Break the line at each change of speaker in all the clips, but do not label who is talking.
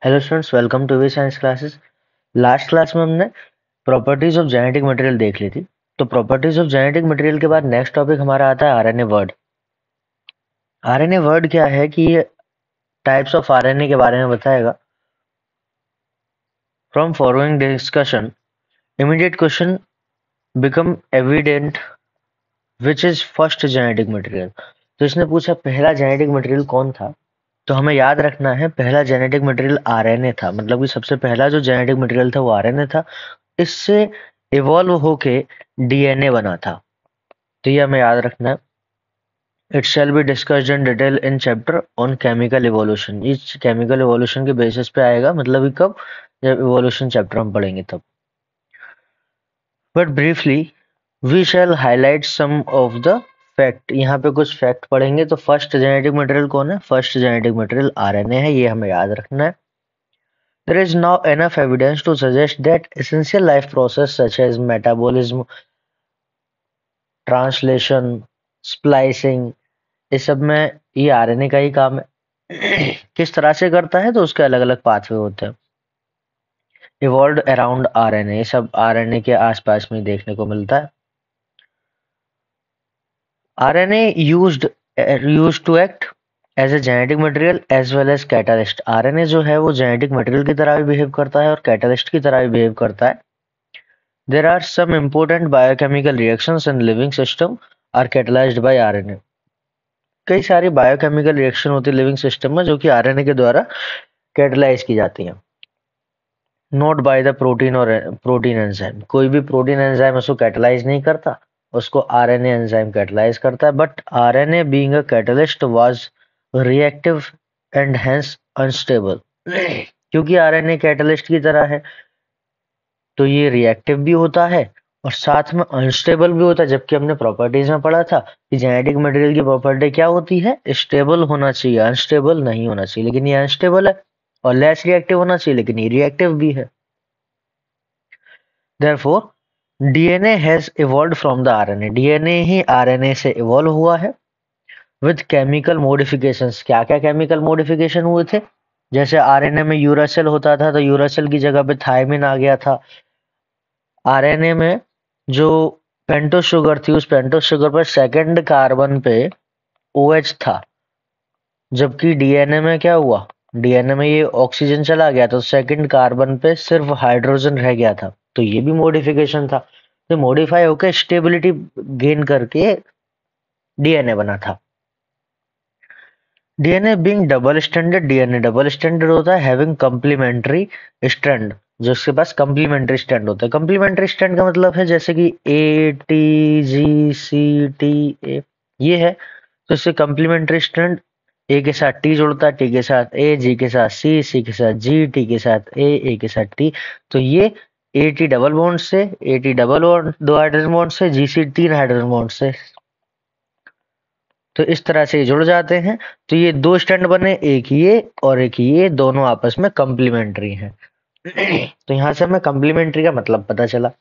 Hello students, welcome to V science classes. Last class में हमने properties of genetic material देख ली थी। तो प्रॉपर्टीज ऑफ जेनेटिक मटेरियल के बाद नेक्स्ट टॉपिक हमारा आता है आरएनए वर्ड। आरएनए वर्ड क्या है कि ये टाइप्स ऑफ आरएनए के बारे में बताएगा। From following discussion immediate question become evident which is first genetic material. तो इसने पूछा पहला जेनेटिक मटेरियल कौन था। तो हमें याद रखना है पहला जेनेटिक मटेरियल आरएनए था, मतलब कि सबसे पहला जो जेनेटिक मटेरियल था वो आरएनए था। इससे इवॉल्व होके डीएनए बना था। तो ये हमें याद रखना है। It shall be discussed in detail in chapter on chemical evolution. इस केमिकल इवोल्यूशन के बेसिस पे आएगा, मतलब कि कब, जब इवोल्यूशन चैप्टर हम पढ़ेंगे तब। But briefly we shall highlight some of the fact. यहाँ पे कुछ फैक्ट पढ़ेंगे। तो फर्स्ट जेनेटिक मटेरियल कौन है? फर्स्ट जेनेटिक मटेरियल आरएनए है, ये हमें याद रखना है। There is now enough evidence to suggest that essential life process such as metabolism, translation, splicing, इस सब में ये आरएनए का ही काम है। किस तरह से करता है? तो उसके अलग अलग पाथवे होते हैं। इवॉल्व अराउंड आरएनए, ये सब आरएनए के आसपास में देखने को मिलता है। RNA used to act as a genetic material as well as catalyst. RNA जो है वो जेनेटिक मटेरियल की तरह भी बिहेव करता है और कैटालिस्ट की तरह भी बिहेव करता है। There are some important biochemical reactions in living system are catalyzed by RNA। कई सारी बायोकेमिकल रिएक्शन होती है लिविंग सिस्टम में जो कि आरएनए के द्वारा कैटलाइज की जाती हैं। नॉट बाय द प्रोटीन और प्रोटीन एंजाइम। कोई भी प्रोटीन एंजाइम उसको कैटलाइज नहीं करता, उसको आरएनए एंजाइम कैटलाइज करता है। But RNA being a catalyst was reactive and hence unstable. क्योंकि आरएनए कैटलिस्ट की तरह है तो ये रिएक्टिव भी होता है और साथ में अनस्टेबल भी होता है। जबकि हमने प्रॉपर्टीज में पढ़ा था कि जेनेटिक मटेरियल की प्रॉपर्टी क्या होती है? स्टेबल होना चाहिए, अनस्टेबल नहीं होना चाहिए। लेकिन ये अनस्टेबल है। और लेस रिएक्टिव होना चाहिए, लेकिन ये रिएक्टिव भी है। Therefore DNA has evolved from the RNA. DNA he RNA से इवॉल्व हुआ है विद केमिकल मॉडिफिकेशंस। क्या क्या केमिकल मॉडिफिकेशन हुए थे? जैसे आरएनए में यूरासिल होता था तो यूरासिल की जगह पे थायमिन आ गया था। आरएनए में जो पेंटोस शुगर थी, उस पेंटोस शुगर पर सेकंड कार्बन पे ओएच था। जबकि डीएनए में क्या हुआ? डीएनए में ये ऑक्सीजन चला गया तो सेकंड कार्बन पे सिर्फ हाइड्रोजन रह गया था। तो ये भी मॉडिफिकेशन था। तो मॉडिफाई होकर स्टेबिलिटी गेन करके डीएनए बना था। DNA being double standard. DNA double standard होता है हैविंग कंप्लीमेंट्री स्ट्रैंड। जो उसके पास कंप्लीमेंट्री स्ट्रैंड होता है। कंप्लीमेंट्री स्ट्रैंड का मतलब है जैसे कि A T G C T A, ये है। तो इससे कंप्लीमेंट्री स्ट्रैंड ए के साथ टी जोड़ता है, टी के साथ ए, जी के साथ सी, सी के साथ जी, टी के साथ ए के साथ टी। तो ये ए टी डबल बॉन्ड से, ए टी डबल बॉन्ड दो हाइड्रोजन बॉन्ड से, जी सी तीन हाइड्रोजन बॉन्ड से। तो इस तरह से ये जुड़ जाते हैं। तो ये दो स्टैंड बने, एक ये और एक ये, दोनों आपस में कंप्लीमेंट्री हैं। तो यहां से हमें कंप्लीमेंट्री का मतलब पता चला।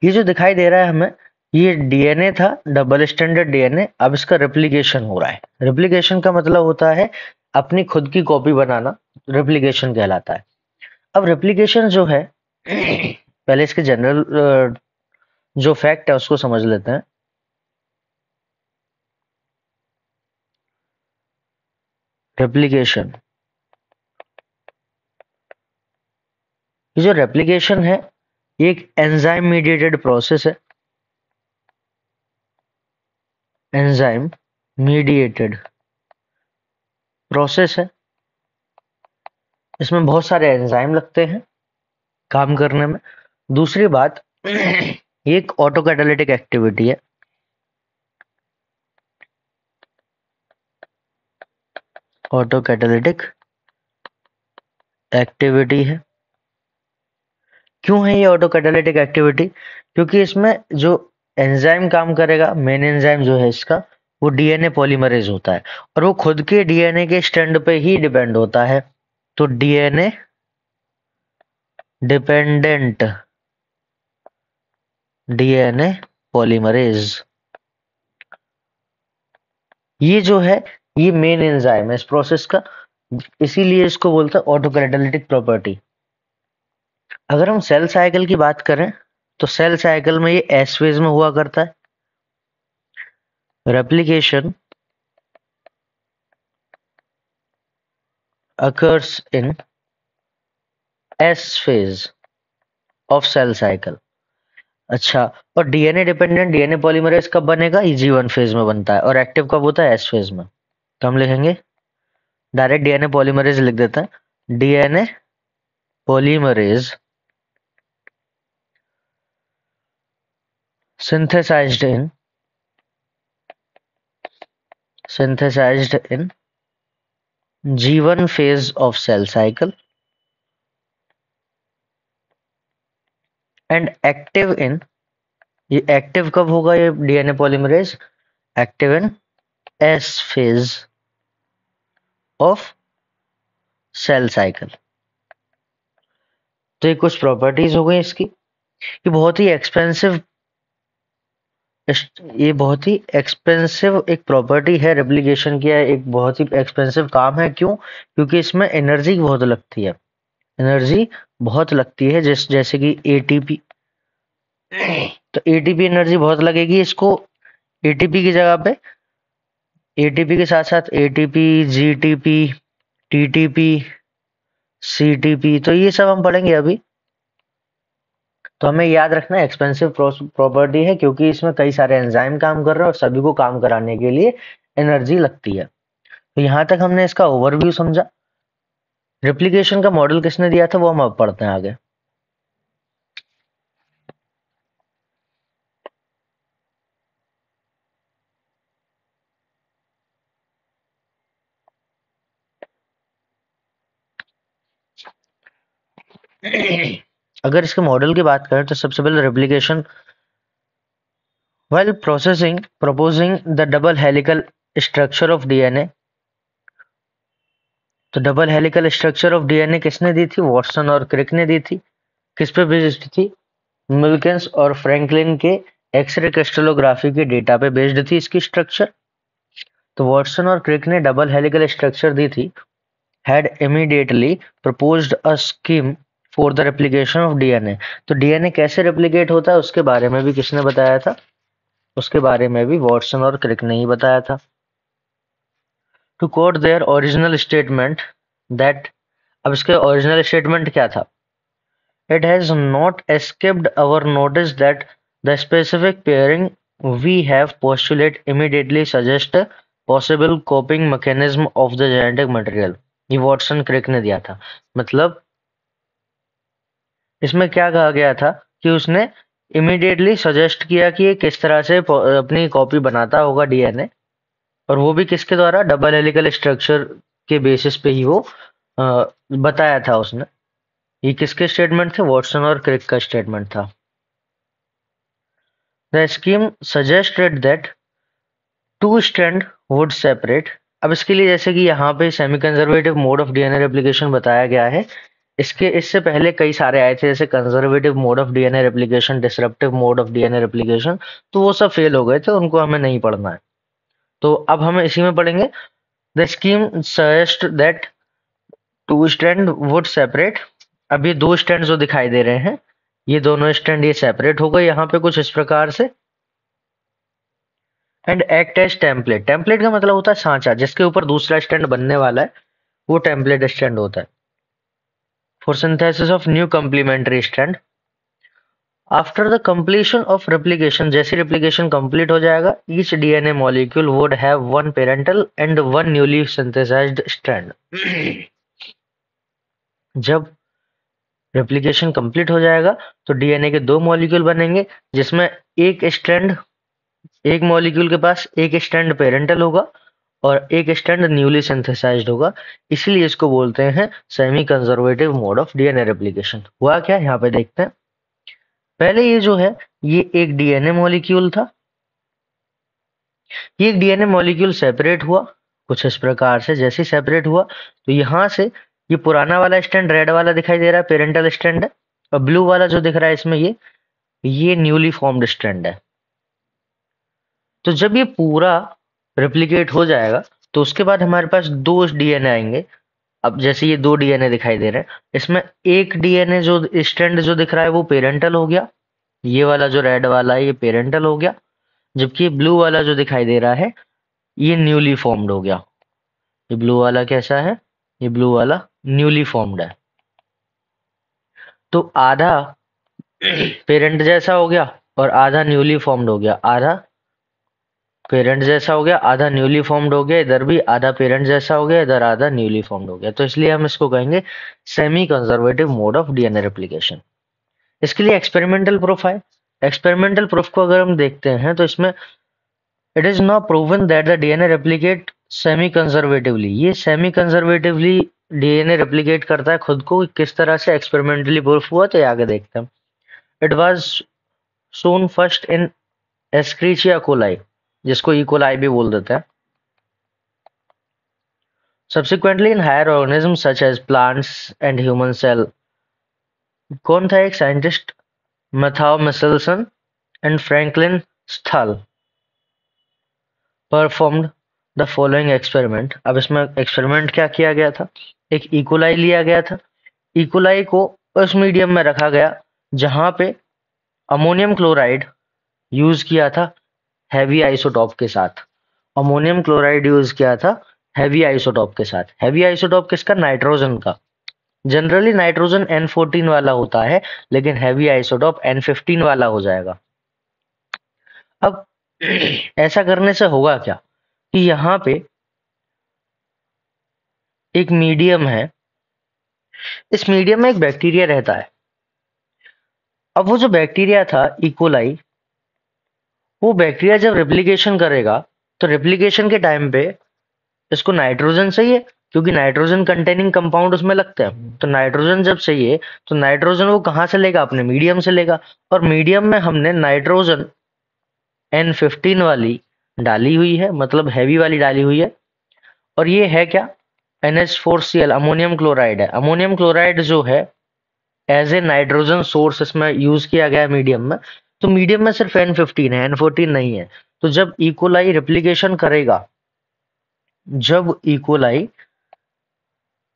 ये जो दिखाई दे रहा है हमें, ये डीएनए था, डबल स्टैंडर्ड डीएनए। अब इसका रेप्लिकेशन हो रहा है। रेप्लिकेशन का मतलब होता है अपनी खुद की कॉपी बनाना, रेप्लिकेशन कहलाता है। अब रेप्लिकेशन जो है, पहले इसके जनरल जो फैक्ट है उसको समझ लेते हैं। रेप्लिकेशन, ये जो रेप्लिकेशन है ये एक एंजाइम मीडिएटेड प्रोसेस है। एंजाइम मीडिएटेड प्रोसेस है। इसमें बहुत सारे एंजाइम लगते हैं काम करने में। दूसरी बात, ये एक ऑटो कैटालिटिक एक्टिविटी है। ऑटो कैटालिटिक एक्टिविटी है। क्यों है ये ऑटो कैटालिटिक एक्टिविटी? क्योंकि इसमें जो एंजाइम काम करेगा, मेन एंजाइम जो है इसका, वो डीएनए पॉलीमरेज होता है और वो खुद के डीएनए के स्ट्रैंड पे ही डिपेंड होता है। तो डीएनए डिपेंडेंट डीएनए पॉलीमरेज, ये जो है ये मेन एंजाइम है इस प्रोसेस का। इसीलिए इसको बोलते हैं ऑटोकैटालिटिक प्रॉपर्टी। अगर हम सेल साइकिल की बात करें तो सेल साइकिल में ये एस फेज में हुआ करता है। Replication occurs in S phase of cell cycle। अच्छा, और डीएनए डिपेंडेंट डीएनए पॉलीमरेज कब बनेगा? ये जी1 फेज में बनता है। और एक्टिव कब होता है? एस फेज में। तो हम लिखेंगे डायरेक्ट डीएनए पॉलीमरेज लिख देते हैं। DNA polymerase synthesized in G1 phase of cell cycle and active in, ये एक्टिव कब होगा ये DNA polymerase? Active in S phase of cell cycle. तो ये कुछ प्रॉपर्टीज हो गई इसकी। ये बहुत ही एक्सपेंसिव ये बहुत ही एक्सपेंसिव एक प्रॉपर्टी है रेप्लिकेशन की, एक बहुत ही एक्सपेंसिव काम है। क्यों? क्योंकि इसमें एनर्जी बहुत लगती है। एनर्जी बहुत लगती है, जैसे कि एटीपी। तो एटीपी एनर्जी बहुत लगेगी इसको। एटीपी की जगह पे एटीपी के साथ साथ एटीपी, जीटीपी, टीटीपी, सीटीपी, तो ये सब हम पढ़ेंगे अभी। तो हमें याद रखना एक्सपेंसिव प्रॉपर्टी है क्योंकि इसमें कई सारे एंजाइम काम कर रहे हैं और सभी को काम कराने के लिए एनर्जी लगती है। तो यहाँ तक हमने इसका ओवरव्यू समझा। रेप्लिकेशन का मॉडल किसने दिया था वो हम अब पढ़ते हैं आगे। अगर इसके मॉडल की बात करें तो सबसे पहले replication while proposing the double helical structure of DNA। तो double helical structure of DNA किसने दी थी? वॉटसन और क्रिक ने दी थी। किस पे बेस्ड थी? मिल्किंस और फ्रैंकलिन के एक्सरे क्रिस्टलोग्राफी के डेटा पे बेस्ड थी इसकी स्ट्रक्चर। तो वॉटसन और क्रिक ने डबल हेलिकल स्ट्रक्चर दी थी। Had immediately proposed a scheme for the replication of DNA. तो डीएनए कैसे रेप्लिकेट होता है उसके बारे में भी किसने बताया था? उसके बारे में भी वॉटसन और क्रिक ने ही बताया था। To quote their original statement that, अब इसके ओरिजिनल स्टेटमेंट क्या था? It has not escaped our notice that the specific pairing we have postulate immediately suggest a possible coping mechanism of the genetic material। ये Watson क्रिक ने दिया था। मतलब इसमें क्या कहा गया था कि उसने इमीडिएटली सजेस्ट किया कि ये किस तरह से अपनी कॉपी बनाता होगा डीएनए, और वो भी किसके द्वारा? डबल हेलिकल स्ट्रक्चर के बेसिस पे ही वो बताया था उसने। ये किसके स्टेटमेंट थे? वॉटसन और क्रिक का स्टेटमेंट था। The scheme suggested that two strand would separate. अब इसके लिए जैसे कि यहाँ पे semi conservative mode of DNA replication बताया गया है। इससे पहले कई सारे आए थे जैसे conservative mode of DNA replication, disruptive mode of DNA replication, तो वो सब फेल हो गए थे, उनको हमें नहीं पढ़ना है। तो अब हम इसी में पढ़ेंगे। The scheme suggest that two strand would separate. अब ये दो स्ट्रैंड जो दिखाई दे रहे हैं, ये दोनों स्ट्रैंड ये सेपरेट हो गए यहाँ पे कुछ इस प्रकार से। And act as template. Template का मतलब होता है सांचा, जिसके ऊपर दूसरा स्टैंड बनने वाला है, वो टेम्पलेट स्टैंड होता है। For synthesis of new complementary strand. After the completion of replication, जैसे रेप्लिकेशन कंप्लीट हो जाएगा, each DNA molecule would have one parental and one newly synthesised strand. जब रेप्लिकेशन कंप्लीट हो जाएगा तो डीएनए के दो मॉलिक्यूल बनेंगे, जिसमें एक मॉलिक्यूल के पास एक स्ट्रैंड पेरेंटल होगा और एक स्टैंड न्यूली सिंथेसाइज्ड होगा। इसलिए इसको बोलते हैं semi conservative mode of DNA replication. हुआ क्या यहाँ पे देखते हैं। पहले ये जो है, ये एक डीएनए मॉलिक्यूल था। ये एक डीएनए मॉलिक्यूल सेपरेट हुआ कुछ इस प्रकार से। जैसे सेपरेट हुआ तो यहाँ से ये पुराना वाला स्टैंड रेड वाला दिखाई दे रहा है, पेरेंटल स्टैंड है, और ब्लू वाला जो दिख रहा है इसमें ये न्यूली फॉर्म्ड स्टैंड है। तो जब ये पूरा रेप्लिकेट हो जाएगा तो उसके बाद हमारे पास दो डीएनए आएंगे। अब जैसे ये दो डीएनए दिखाई दे रहे हैं, इसमें एक डीएनए जो स्ट्रैंड जो दिख रहा है वो पेरेंटल हो गया, ये वाला जो रेड वाला है ये पेरेंटल हो गया, जबकि ब्लू वाला जो दिखाई दे रहा है ये न्यूली फॉर्म्ड हो गया। ये ब्लू वाला कैसा है? ये ब्लू वाला न्यूली फॉर्म्ड है। तो आधा पेरेंट जैसा हो गया और आधा न्यूली फॉर्म्ड हो गया, आधा पेरेंट जैसा हो गया, आधा न्यूली फॉर्म्ड हो गया, इधर भी आधा पेरेंट जैसा हो गया, इधर आधा न्यूली फॉर्म्ड हो गया। तो इसलिए हम इसको कहेंगे semi conservative mode of DNA replication. इसके लिए एक्सपेरिमेंटल प्रूफ है। एक्सपेरिमेंटल प्रूफ को अगर हम देखते हैं तो इसमें it is not proven that the DNA replicate semi conservatively. ये सेमी कंजर्वेटिवली डीएनए रेप्लिकेट करता है खुद को, किस तरह से एक्सपेरिमेंटली प्रूफ हुआ तो ये आगे देखते हैं। It was shown first in Escherichia coli, जिसको ई कोलाई भी बोल देते हैं। Subsequently in higher organisms such as plants and human cell। कौन था एक साइंटिस्ट? मैथाउ मिचेल्सन एंड फ्रैंकलिन स्थल परफॉर्म्ड द फॉलोइंग एक्सपेरिमेंट। अब इसमें एक्सपेरिमेंट क्या किया गया था? एक इकोलाई लिया गया था, इकोलाई को उस मीडियम में रखा गया जहां पे अमोनियम क्लोराइड यूज किया था हैवी आइसोटॉप के साथ। अमोनियम क्लोराइड यूज किया था हैवी आइसोटॉप के साथ। हैवी आइसोटॉप किसका? नाइट्रोजन का। जनरली नाइट्रोजन N14 वाला होता है, लेकिन हैवी आइसोटॉप N15 वाला हो जाएगा। अब ऐसा करने से होगा क्या कि यहाँ पे एक मीडियम है, इस मीडियम में एक बैक्टीरिया रहता है। अब वो जो बैक्टीरिया था इकोलाई, वो बैक्टीरिया जब रेप्लिकेशन करेगा तो रेप्लिकेशन के टाइम पे इसको नाइट्रोजन चाहिए, क्योंकि नाइट्रोजन कंटेनिंग कंपाउंड उसमें लगते हैं। तो नाइट्रोजन जब चाहिए तो नाइट्रोजन वो कहाँ से लेगा? अपने मीडियम से लेगा। और मीडियम में हमने नाइट्रोजन N15 वाली डाली हुई है, मतलब हैवी वाली डाली हुई है। और ये है क्या? NH4Cl, अमोनियम क्लोराइड है। अमोनियम क्लोराइड जो है एज ए नाइट्रोजन सोर्स इसमें यूज किया गया है मीडियम में। तो मीडियम में सिर्फ N15 है, N14 नहीं है। तो जब इकोलाई रेप्लिकेशन करेगा, जब इकोलाई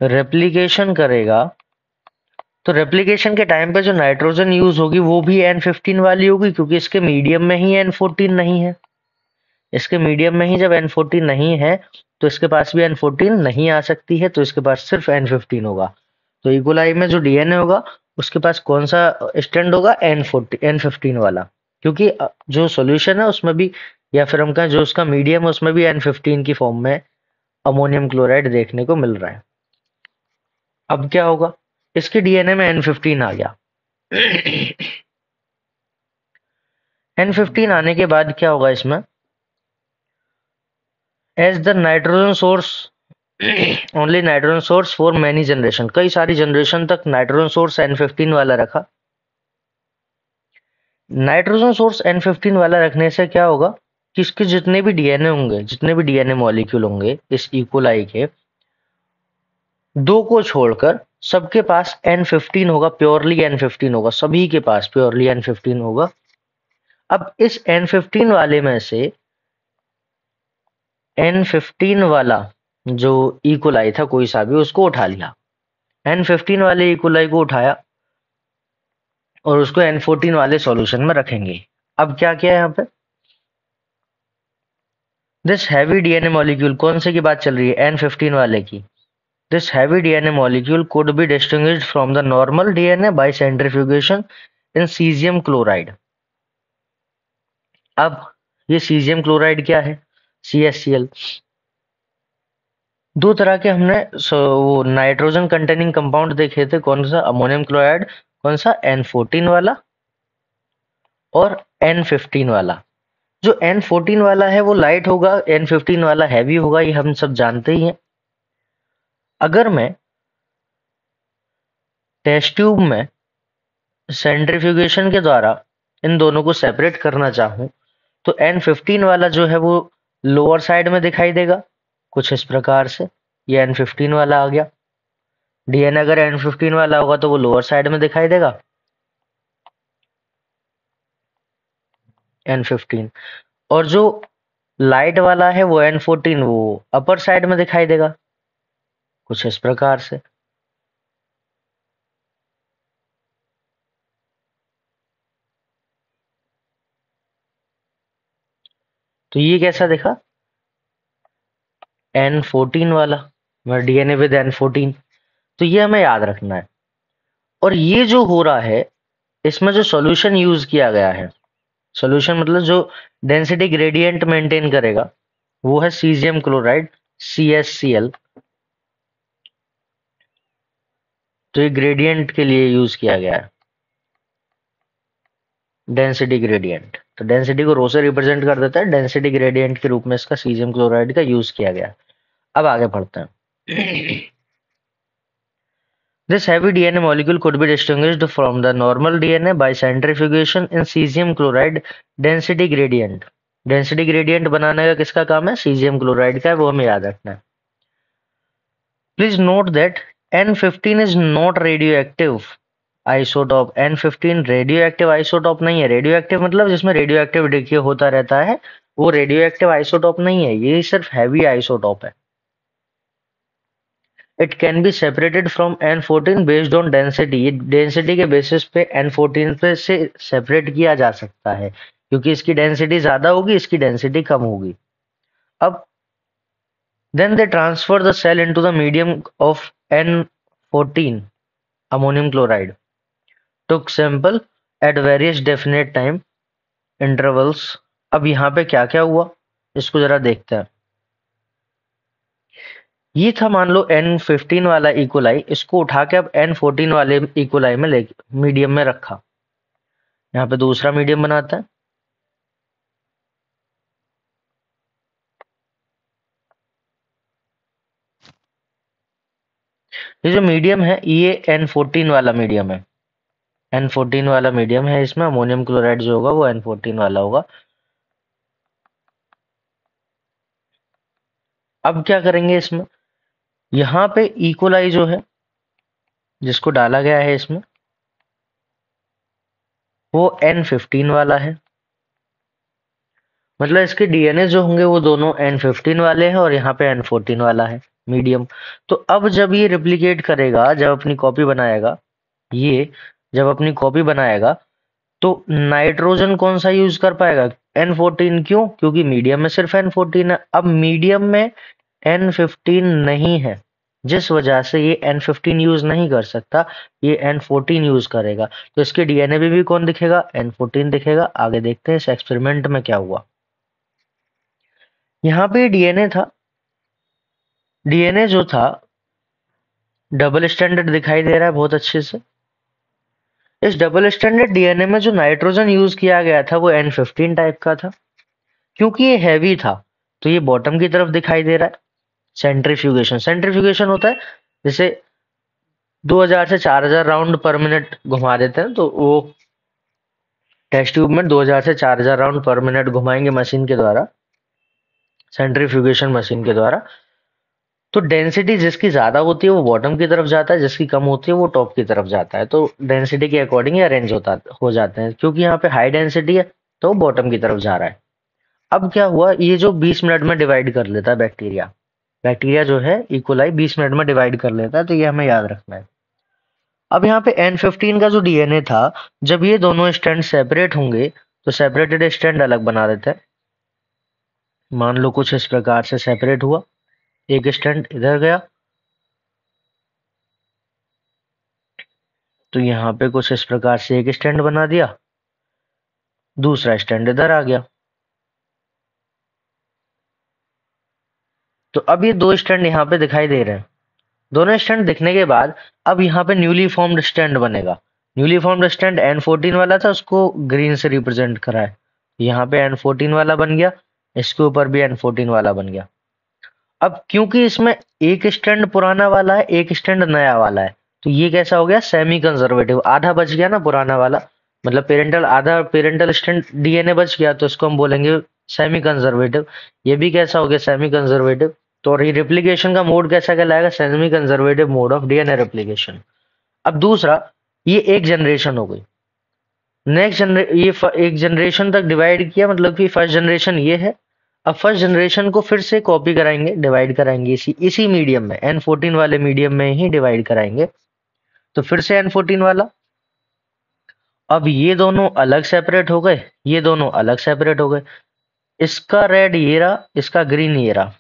रेप्लिकेशन करेगा तो रेप्लिकेशन के टाइम पे जो नाइट्रोजन यूज होगी वो भी N15 वाली होगी, क्योंकि इसके मीडियम में ही N14 नहीं है। इसके मीडियम में ही जब N14 नहीं है तो इसके पास भी N14 नहीं आ सकती है, तो इसके पास सिर्फ N15 होगा। तो इकोलाई में जो डीएनए होगा उसके पास कौन सा स्ट्रैंड होगा? N15 वाला, क्योंकि जो सॉल्यूशन है उसमें भी, या फिर हम कहें जो उसका मीडियम है उसमें भी N15 की फॉर्म में अमोनियम क्लोराइड देखने को मिल रहा है। अब क्या होगा? इसके डीएनए में N15 आ गया। N15 आने के बाद क्या होगा इसमें? As the nitrogen source, only nitrogen source for many generation, कई सारी जनरेशन तक नाइट्रोजन सोर्स N15 वाला रखा। नाइट्रोजन सोर्स N15 वाला रखने से क्या होगा कि इसके जितने भी डीएनए होंगे, जितने भी डीएनए मॉलिक्यूल होंगे इस इकोलाई के, दो को छोड़कर सबके पास N15 होगा, प्योरली N15 होगा, सभी के पास प्योरली N15 होगा। अब इस N15 वाले में से N15 वाला जो इकोलाई था कोई सा भी, उसको उठा लिया। N15 वाले इकोलाई को उठाया और उसको N14 वाले सॉल्यूशन में रखेंगे। अब क्या किया है यहाँ पे? दिस हैवी डीएनए मॉलिक्यूल, कौन से की बात चल रही है? N15 वाले की। This heavy DNA molecule could be distinguished from the normal DNA by centrifugation in caesium chloride. अब ये सीजियम क्लोराइड क्या है? CaCl। दो तरह के हमने वो नाइट्रोजन कंटेनिंग कंपाउंड देखे थे, कौन सा? अमोनियम क्लोराइड, कौन सा? N14 वाला और N15 वाला। जो N14 वाला है वो लाइट होगा, N15 वाला हैवी होगा, ये हम सब जानते ही हैं। अगर मैं टेस्ट ट्यूब में सेंट्रीफ्यूगेशन के द्वारा इन दोनों को सेपरेट करना चाहूं तो N15 वाला जो है वो लोअर साइड में दिखाई देगा कुछ इस प्रकार से। ये N15 वाला आ गया। डीएनए अगर N15 वाला होगा तो वो लोअर साइड में दिखाई देगा, N15। और जो लाइट वाला है वो N14, वो अपर साइड में दिखाई देगा। कुछ इस प्रकार से। तो ये कैसा दिखा, N14 वाला, डीएनए विद N14। तो ये हमें याद रखना है। और ये जो हो रहा है, इसमें जो सॉल्यूशन यूज किया गया है, सॉल्यूशन मतलब जो डेंसिटी ग्रेडियंट मेंटेन करेगा, वो है सीजियम क्लोराइड, CaCl। तो ये ग्रेडियंट के लिए यूज किया गया है, डेंसिटी ग्रेडियंट। तो डेंसिटी को रो से रिप्रेजेंट कर देता है, डेंसिटी ग्रेडियंट के रूप में इसका सीजियम क्लोराइड का यूज किया गया है। अब आगे बढ़ते हैं। This heavy DNA molecule could be distinguished from the normal DNA by centrifugation in cesium chloride density gradient। Density gradient बनाने का किसका काम है, सीजियम क्लोराइड का है, वो हमें याद रखना है। Please note that N15 is not radio active isotope. N15 radio active isotope नहीं है। रेडियो एक्टिव मतलब जिसमें रेडियो एक्टिव डिके होता रहता है, वो रेडियो एक्टिव आइसोटॉप नहीं है, ये सिर्फ हैवी आइसोटॉप है। It can be separated from N14 based on density. ये डेंसिटी के बेसिस पे N14 पे से सेपरेट किया जा सकता है, क्योंकि इसकी डेंसिटी ज्यादा होगी, इसकी डेंसिटी कम होगी। अब then they transfer the cell into the medium of N14 ammonium chloride, took sample at various definite time intervals. अब यहाँ पे क्या क्या हुआ, इसको जरा देखते हैं। ये था मान लो N15 वाला इकोलाई, इसको उठा के अब N14 वाले इकोलाई में ले मीडियम में रखा। यहाँ पे दूसरा मीडियम बनाता है। ये जो मीडियम है, ये N14 वाला मीडियम है। N14 वाला मीडियम है, इसमें अमोनियम क्लोराइड जो होगा वो N14 वाला होगा। अब क्या करेंगे इसमें, यहाँ पे इकोलाई जो है जिसको डाला गया है इसमें, वो N15 वाला है। मतलब इसके डीएनए जो होंगे वो दोनों N15 वाले हैं और यहाँ पे N14 वाला है मीडियम। तो अब जब ये रिप्लिकेट करेगा, जब अपनी कॉपी बनाएगा, ये जब अपनी कॉपी बनाएगा, तो नाइट्रोजन कौन सा यूज कर पाएगा, N14। क्यों, क्योंकि मीडियम में सिर्फ N14 है। अब मीडियम में N15 नहीं है, जिस वजह से ये N15 यूज नहीं कर सकता, ये N14 यूज करेगा। तो इसके डीएनए में भी कौन दिखेगा, N14 दिखेगा। आगे देखते हैं इस एक्सपेरिमेंट में क्या हुआ। यहाँ पे डीएनए था, डीएनए जो था डबल स्टैंडर्ड दिखाई दे रहा है बहुत अच्छे से। इस डबल स्टैंडर्ड डीएनए में जो नाइट्रोजन यूज किया गया था वो N15 टाइप का था। क्योंकि ये हैवी था, तो ये बॉटम की तरफ दिखाई दे रहा है। सेंट्रीफ्यूगेशन, सेंट्रीफ्यूगेशन होता है जैसे 2000 से 4000 राउंड पर मिनट घुमा देते हैं, तो वो टेस्ट ट्यूब में 2000 से 4000 राउंड पर मिनट घुमाएंगे मशीन के द्वारा, सेंट्रीफ्यूगेशन मशीन के द्वारा। तो डेंसिटी जिसकी ज्यादा होती है वो बॉटम की तरफ जाता है, जिसकी कम होती है वो टॉप की तरफ जाता है। तो डेंसिटी के अकॉर्डिंग अरेंज हो जाते हैं। क्योंकि यहाँ पे हाई डेंसिटी है तो बॉटम की तरफ जा रहा है। अब क्या हुआ, ये जो 20 मिनट में डिवाइड कर लेता है बैक्टीरिया, बैक्टीरिया जो है इकोलाई 20 मिनट में डिवाइड कर लेता है, तो ये हमें याद रखना है। अब यहाँ पे N15 का जो डीएनए था, जब ये दोनों स्ट्रैंड सेपरेट होंगे तो सेपरेटेड स्ट्रैंड अलग बना देते हैं। मान लो कुछ इस प्रकार से सेपरेट हुआ, एक स्ट्रैंड इधर गया, तो यहाँ पे कुछ इस प्रकार से एक स्टैंड बना दिया, दूसरा स्टैंड इधर आ गया। तो अब ये दो स्टैंड यहाँ पे दिखाई दे रहे हैं। दोनों स्टैंड दिखने के बाद अब यहाँ पे न्यूली फॉर्म्ड स्टैंड बनेगा। न्यूली फॉर्म्ड स्टैंड N14 वाला था, उसको ग्रीन से रिप्रेजेंट करा है। यहाँ पे N14 वाला बन गया, इसके ऊपर भी N14 वाला बन गया। अब क्योंकि इसमें एक स्टैंड पुराना वाला है, एक स्टैंड नया वाला है, तो ये कैसा हो गया, सेमी कंजर्वेटिव। आधा बच गया ना पुराना वाला, मतलब पेरेंटल, आधा पेरेंटल स्टैंड डीएनए बच गया, तो इसको हम बोलेंगे सेमी कंजर्वेटिव। ये भी कैसा हो गया, सेमी कंजर्वेटिव। तो रिप्लिकेशन का मोड कैसा कहलाएगा, semi conservative mode of DNA replication. अब दूसरा, ये एक जनरेशन हो गई। नेक्स्ट एक जनरेशन तक डिवाइड किया, मतलब कि फर्स्ट जनरेशन ये है, अब फर्स्ट जनरेशन को फिर से कॉपी कराएंगे, डिवाइड कराएंगे इसी मीडियम में, N14 वाले मीडियम में ही डिवाइड कराएंगे। तो फिर से N14 वाला, अब ये दोनों अलग सेपरेट हो गए, ये दोनों अलग सेपरेट हो गए। इसका रेड ये रहा, इसका ग्रीन ये रहा,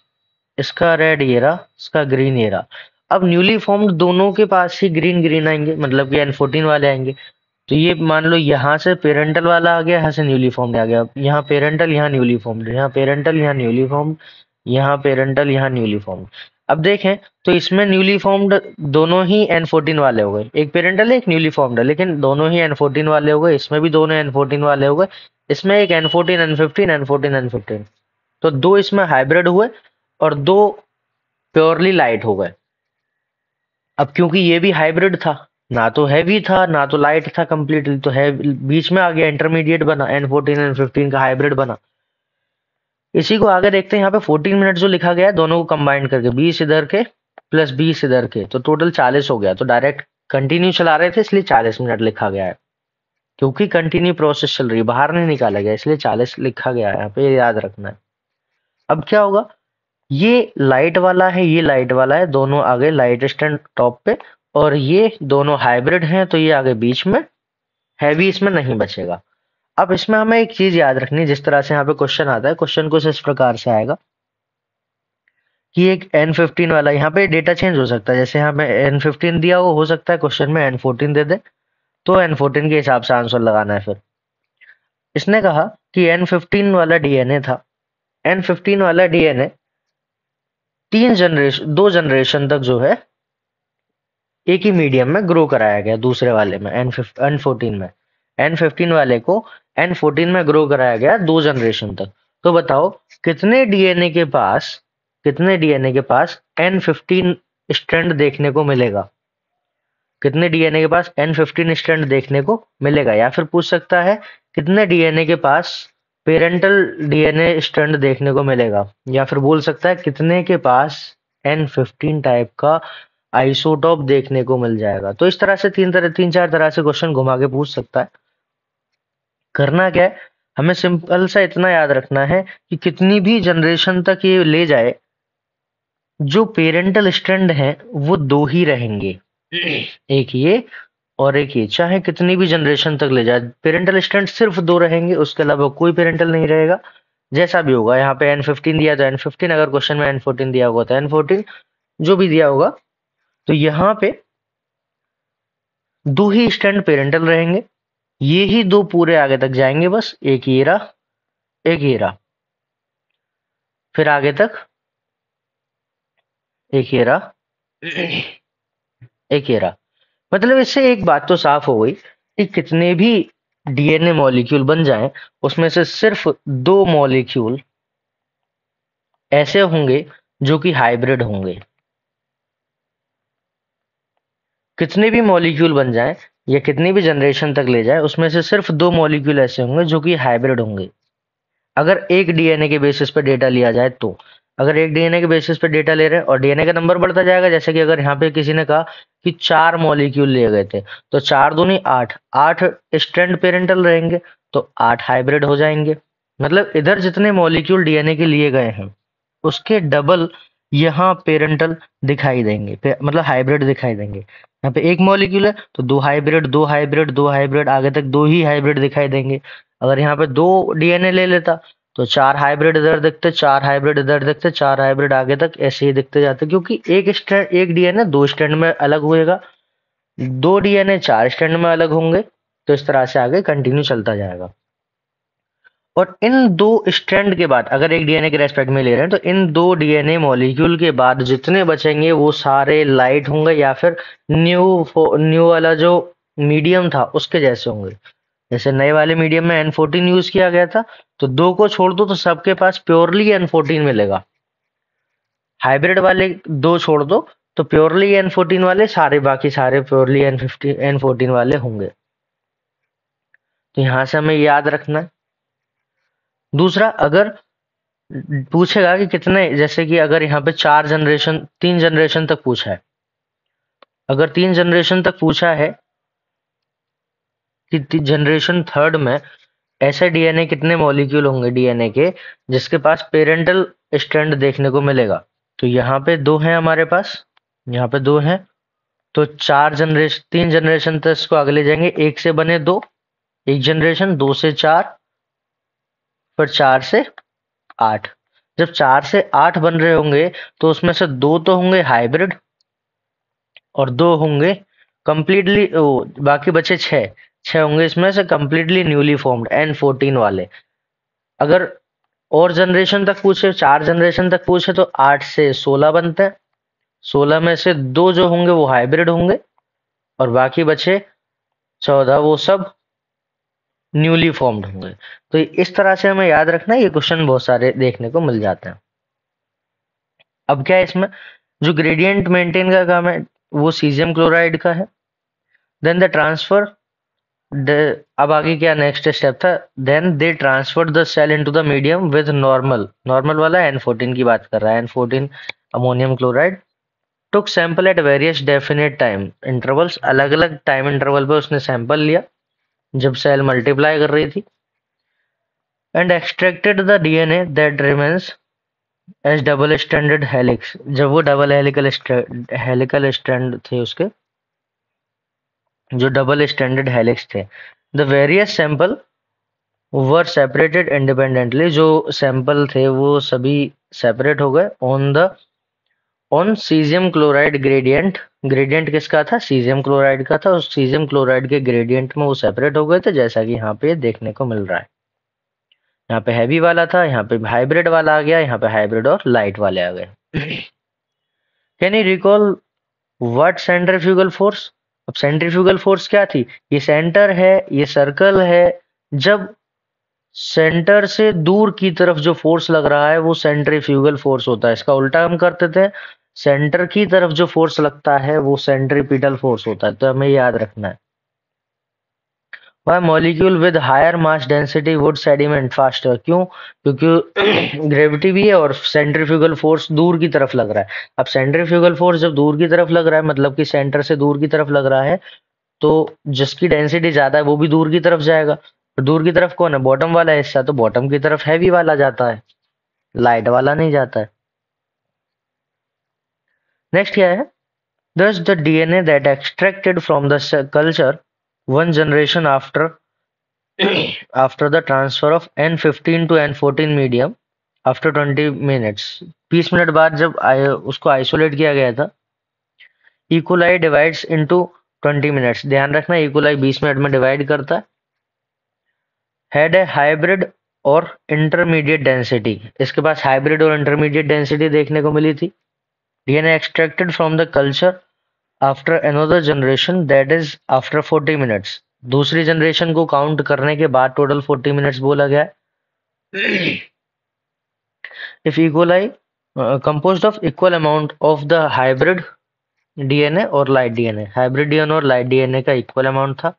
इसका रेड ये रहा, इसका ग्रीन ये रहा। अब न्यूली फॉर्म्ड दोनों के पास ही ग्रीन ग्रीन आएंगे, मतलब कि N14 वाले आएंगे। तो ये मान लो यहाँ से पेरेंटल वाला आ गया, यहाँ से न्यूली फॉर्म्ड आ गया, यहाँ पेरेंटल, यहाँ न्यूली फॉर्म्ड, यहाँ पेरेंटल, यहाँ न्यूली फॉर्म्ड, यहाँ पेरेंटल, यहाँ न्यूली फॉर्म्ड। अब देखें तो इसमें न्यूली फॉर्म्ड दोनों ही N14 वाले हो गए, एक पेरेंटल है एक न्यूली फॉर्म्ड है, लेकिन दोनों ही N14 वाले हो गए। इसमें भी दोनों N14 वाले हो गए, इसमें एक N14 N15 N14 N15। तो दो इसमें हाइब्रिड हुए और दो प्योरली लाइट हो गए। अब क्योंकि ये भी हाइब्रिड था, ना तो हैवी था ना तो लाइट था कंप्लीटली, तो है बीच में आ गया, इंटरमीडिएट बना, N14 N15 का हाइब्रिड बना। इसी को आगे देखते हैं, यहाँ पे 14 मिनट जो लिखा गया है दोनों को कंबाइन करके, 20 इधर के प्लस 20 इधर के, तो टोटल 40 हो गया। तो डायरेक्ट कंटिन्यू चला रहे थे इसलिए 40 मिनट लिखा गया है, क्योंकि कंटिन्यू प्रोसेस चल रही है, बाहर नहीं निकाला गया इसलिए 40 लिखा गया है, यहाँ पे याद रखना है। अब क्या होगा, ये लाइट वाला है, ये लाइट वाला है, दोनों आगे लाइट स्टैंड टॉप पे, और ये दोनों हाइब्रिड हैं तो ये आगे बीच में, हैवी इसमें नहीं बचेगा। अब इसमें हमें एक चीज याद रखनी है, जिस तरह से यहाँ पे क्वेश्चन आता है, क्वेश्चन कुछ इस प्रकार से आएगा कि एक N15 वाला, यहाँ पे डेटा चेंज हो सकता है, जैसे यहाँ पे N15 दिया हो सकता है क्वेश्चन में N14 दे दे, तो N14 के हिसाब से आंसर लगाना है। फिर इसने कहा कि N15 वाला डीएनए था, N15 वाला डीएनए दो जनरेशन तक जो है एक ही मीडियम में ग्रो कराया गया, दूसरे वाले में N14 में, N15 वाले को N14 में ग्रो कराया गया 2 जनरेशन तक। तो बताओ कितने डीएनए के पास N15 स्ट्रैंड देखने को मिलेगा, कितने डीएनए के पास N15 स्ट्रैंड देखने को मिलेगा। या फिर पूछ सकता है कितने डीएनए के पास पेरेंटल डीएनए स्ट्रैंड देखने को मिलेगा, या फिर बोल सकता है कितने के पास N15 टाइप का आइसोटोप देखने को मिल जाएगा। तो इस तरह से तीन चार तरह से क्वेश्चन घुमा के पूछ सकता है। करना क्या है, हमें सिंपल सा इतना याद रखना है कि कितनी भी जनरेशन तक ये ले जाए, जो पेरेंटल स्ट्रैंड है वो दो ही रहेंगे, एक ये और एक ये, चाहे कितनी भी जनरेशन तक ले जाए पेरेंटल स्ट्रैंड सिर्फ दो रहेंगे, उसके अलावा कोई पेरेंटल नहीं रहेगा। जैसा भी होगा, यहाँ पे N15 दिया तो N15, अगर क्वेश्चन में N14 दिया होगा तो N14, जो भी दिया होगा। तो यहाँ पे दो ही स्ट्रैंड पेरेंटल रहेंगे, ये ही दो पूरे आगे तक जाएंगे, बस एक ये रहा एक ये रहा, फिर आगे तक एक ये रहा एक ये रहा। मतलब इससे एक बात तो साफ हो गई कि कितने भी डीएनए मॉलिक्यूल बन जाएं, उसमें से सिर्फ दो मॉलिक्यूल ऐसे होंगे जो कि हाइब्रिड होंगे। कितने भी मॉलिक्यूल बन जाएं या कितनी भी जनरेशन तक ले जाए, उसमें से सिर्फ दो मॉलिक्यूल ऐसे होंगे जो कि हाइब्रिड होंगे। अगर एक डीएनए के बेसिस पे डेटा लिया जाए तो, अगर एक डीएनए के बेसिस पे डेटा ले रहे हैं और डीएनए का नंबर बढ़ता जाएगा, जैसे कि अगर यहाँ पे किसी ने कहा कि 4 मॉलिक्यूल लिए गए थे, तो 4 दूनी 8, 8 स्ट्रैंड पेरेंटल रहेंगे, तो 8 हाइब्रिड हो जाएंगे। मतलब इधर जितने मॉलिक्यूल डीएनए के लिए गए हैं उसके डबल यहाँ पेरेंटल दिखाई देंगे, मतलब हाइब्रिड दिखाई देंगे। यहाँ पे एक मॉलिक्यूल है तो दो हाइब्रिड, दो हाइब्रिड, दो हाइब्रिड, आगे तक दो ही हाइब्रिड दिखाई देंगे। अगर यहाँ पे दो डीएनए ले लेता तो 4 हाइब्रिड इधर दिखते, 4 हाइब्रिड इधर दिखते, 4 हाइब्रिड आगे तक ऐसे ही दिखते जाते, क्योंकि एक डीएनए दो स्ट्रैंड में अलग होएगा, दो डीएनए 4 स्ट्रैंड में अलग होंगे, तो इस तरह से आगे कंटिन्यू चलता जाएगा। और इन दो स्ट्रैंड के बाद, अगर एक डीएनए के रेस्पेक्ट में ले रहे हैं, तो इन दो डीएनए मॉलिक्यूल के बाद जितने बचेंगे वो सारे लाइट होंगे, या फिर न्यू वाला जो मीडियम था उसके जैसे होंगे। जैसे नए वाले मीडियम में N14 यूज किया गया था, तो दो को छोड़ दो तो सबके पास प्योरली N14 मिलेगा। हाइब्रिड वाले दो छोड़ दो तो प्योरली N14 वाले, सारे बाकी सारे प्योरली N14 वाले होंगे। तो यहां से हमें याद रखना है। दूसरा, अगर पूछेगा कि कितने, जैसे कि अगर यहाँ पे 3 जनरेशन तक पूछा है, अगर 3 जनरेशन तक पूछा है कि जनरेशन थर्ड में ऐसे डीएनए कितने मॉलिक्यूल होंगे डीएनए के जिसके पास पेरेंटल स्ट्रैंड देखने को मिलेगा? तो यहाँ पे 2 हैं हमारे पास, यहाँ पे 2 हैं, तो 3 जनरेशन तक इसको आगे ले जाएंगे। 1 से बने 2, 1 जनरेशन, 2 से 4, फिर 4 से 8। जब 4 से 8 बन रहे होंगे तो उसमें से 2 तो होंगे हाइब्रिड और 2 होंगे कंप्लीटली, बाकी बचे 6, 6 होंगे इसमें से कंप्लीटली न्यूली फॉर्म्ड N14 वाले। अगर और जनरेशन तक पूछे, 4 जनरेशन तक पूछे, तो 8 से 16 बनते हैं। 16 में से 2 जो होंगे वो हाइब्रिड होंगे और बाकी बचे 14 वो सब न्यूली फॉर्म्ड होंगे। तो इस तरह से हमें याद रखना है, ये क्वेश्चन बहुत सारे देखने को मिल जाते हैं। अब क्या है इसमें, जो ग्रेडियंट मेंटेन का काम है वो सीजियम क्लोराइड का है। देन द ट्रांसफर, अब आगे क्या नेक्स्ट स्टेप था, then they transfer the cell into the medium with normal, normal वाला N14 की बात कर रहा है, N14 ammonium chloride. Took sample at various definite time intervals, अलग अलग टाइम इंटरवल पे उसने सैंपल लिया जब सेल मल्टीप्लाई कर रही थी। And extracted the DNA that remains as double stranded helix, जब वो डबल हेलिकल स्ट्रैंड थे उसके, जो डबल स्ट्रैंडेड हेलिक्स थे। The various sample were separated independently, जो सैंपल थे वो सभी सेपरेट हो गए on caesium chloride gradient. Gradient किसका था? सीजियम क्लोराइड का था। उस सीजियम क्लोराइड के ग्रेडियंट में वो सेपरेट हो गए थे, जैसा कि यहाँ पे देखने को मिल रहा है। यहाँ पे हैवी वाला था, यहाँ पे हाइब्रिड वाला आ गया, यहाँ पे हाइब्रिड और लाइट वाले आ गए। Can you recall what centrifugal force? अब सेंट्रीफ्यूगल फोर्स क्या थी? ये सेंटर है, ये सर्कल है। जब सेंटर से दूर की तरफ जो फोर्स लग रहा है वो सेंट्रीफ्यूगल फोर्स होता है। इसका उल्टा हम करते थे, सेंटर की तरफ जो फोर्स लगता है वो सेंट्रीपिटल फोर्स होता है। तो हमें याद रखना है। Why molecule with higher mass density would sediment faster? क्यों? क्योंकि ग्रेविटी भी है और सेंट्रीफ्यूगल फोर्स दूर की तरफ लग रहा है। अब सेंट्रीफ्यूगल फोर्स जब दूर की तरफ लग रहा है, मतलब कि सेंटर से दूर की तरफ लग रहा है, तो जिसकी डेंसिटी ज्यादा है वो भी दूर की तरफ जाएगा। तो दूर की तरफ कौन है? बॉटम वाला हिस्सा, तो बॉटम की तरफ हैवी वाला जाता है, लाइट वाला नहीं जाता है। नेक्स्ट क्या है? Thus the DNA that extracted from the culture one generation after the transfer of N15 to N14 medium after 20 minutes, 20 minute बाद जब उसको आइसोलेट किया गया था, इकोलाई डिवाइड्स इनटू 20 मिनट्स। ध्यान रखना, इकोलाई 20 मिनट में डिवाइड करता है। हैड ए हाइब्रिड और इंटरमीडिएट डेंसिटी, इसके पास हाइब्रिड और इंटरमीडिएट डेंसिटी देखने को मिली थी। DNA extracted from the culture after another generation, that is after 40 minutes. दूसरी जनरेशन को काउंट करने के बाद टोटल 40 मिनट्स बोला गया है। If equally composed of equal amount of the hybrid DNA और लाइट डीएनए, हाइब्रिड डीएनए और लाइट डीएनए का इक्वल अमाउंट था।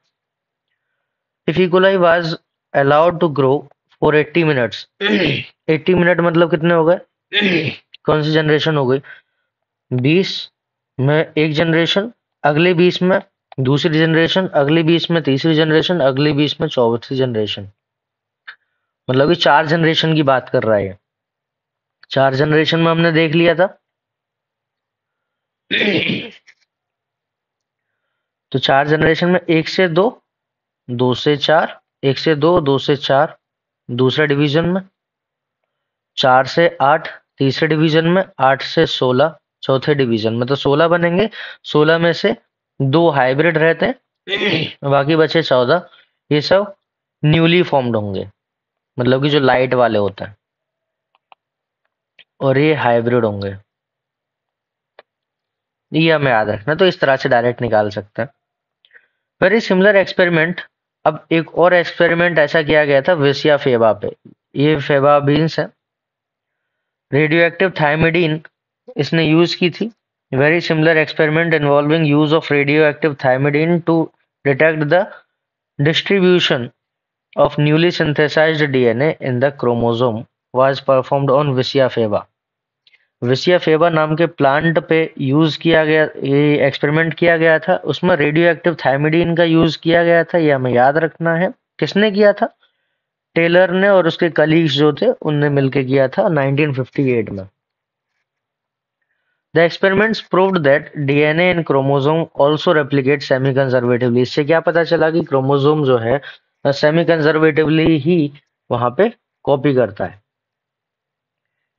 If इक्वलाई was allowed to grow for 80 minutes, 80 minute मतलब कितने हो गए? कौन सी जनरेशन हो गई? 20 में एक जनरेशन, अगले 20 में दूसरी जनरेशन, अगली 20 में तीसरी जनरेशन, अगली 20 में चौथी जनरेशन। मतलब कि 4 जनरेशन की बात कर रहा है। 4 जनरेशन में हमने देख लिया था। तो 4 जनरेशन में 1 से 2, 2 से 4, 1 से 2, 2 से 4 दूसरे डिवीजन में, 4 से 8 तीसरे डिवीजन में, 8 से 16 चौथे डिवीजन में। तो 16 बनेंगे, 16 में से 2 हाइब्रिड रहते हैं, बाकी बचे 14। ये सब न्यूली फॉर्म्ड होंगे, मतलब कि जो लाइट वाले होते हैं, और ये हाइब्रिड होंगे। ये हमें याद रखना, तो इस तरह से डायरेक्ट निकाल सकते हैं। वेरी सिमिलर एक्सपेरिमेंट, अब एक और एक्सपेरिमेंट ऐसा किया गया था विसिया फेबा पे। ये फेबा बीन्स है, रेडियो एक्टिव थायमिडीन इसने यूज की थी। Very similar experiment involving use of radioactive thymidine to detect the distribution of newly synthesized DNA in the chromosome was performed on Vicia faba. Vicia faba नाम के plant पे use किया गया, ये experiment किया गया था। उसमें रेडियो एक्टिव थायमिडीन का यूज किया गया था, ये हमें याद रखना है। किसने किया था? टेलर ने और उसके कलीग्स जो थे उनने मिलकर किया था 1958 में। The experiments proved that DNA in chromosome also replicate semi conservatively. इससे क्या पता चला कि क्रोमोसोम जो है सेमी कंजर्वेटिवली ही वहां पे कॉपी करता है।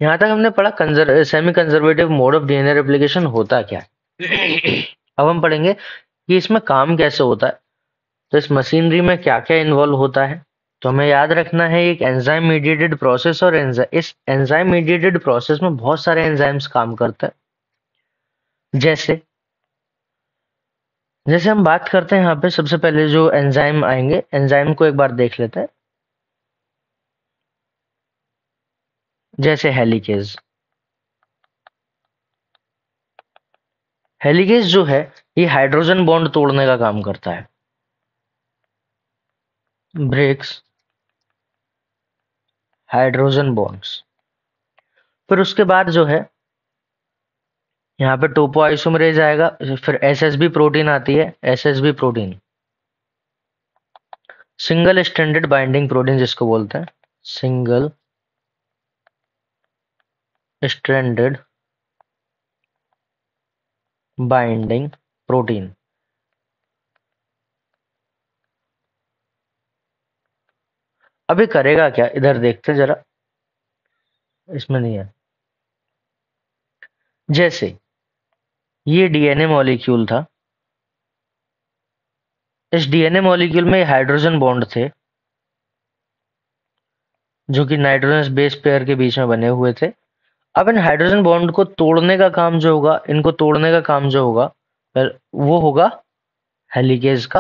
यहां तक हमने पढ़ा semi conservative mode of DNA replication होता क्या है। अब हम पढ़ेंगे कि इसमें काम कैसे होता है, तो इस मशीनरी में क्या क्या इन्वॉल्व होता है। तो हमें याद रखना है एक एंजाइम मीडिएटेड प्रोसेस, और इस एंजाइम मीडिएटेड प्रोसेस में बहुत सारे एंजाइम्स काम करते हैं। जैसे जैसे हम बात करते हैं यहाँ पे सबसे पहले जो एंजाइम आएंगे, एंजाइम को एक बार देख लेते हैं। जैसे हेलिकेज, हेलिकेज जो है ये हाइड्रोजन बॉन्ड तोड़ने का काम करता है, ब्रेक्स हाइड्रोजन बॉन्ड्स। फिर उसके बाद जो है यहाँ पे टोपो आइसोमरेज आएगा, फिर एसएसबी प्रोटीन आती है, SSB protein single stranded binding protein जिसको बोलते हैं, सिंगल स्ट्रैंडेड बाइंडिंग प्रोटीन। अभी करेगा क्या, इधर देखते हैं जरा, इसमें नहीं है। जैसे ये डीएनए मॉलिक्यूल था, इस डीएनए मॉलिक्यूल में हाइड्रोजन बॉन्ड थे जो कि नाइट्रोजन बेस पेयर के बीच में बने हुए थे। अब इन हाइड्रोजन बॉन्ड को तोड़ने का काम जो होगा, इनको तोड़ने का काम जो होगा वो होगा हेलिकेज का।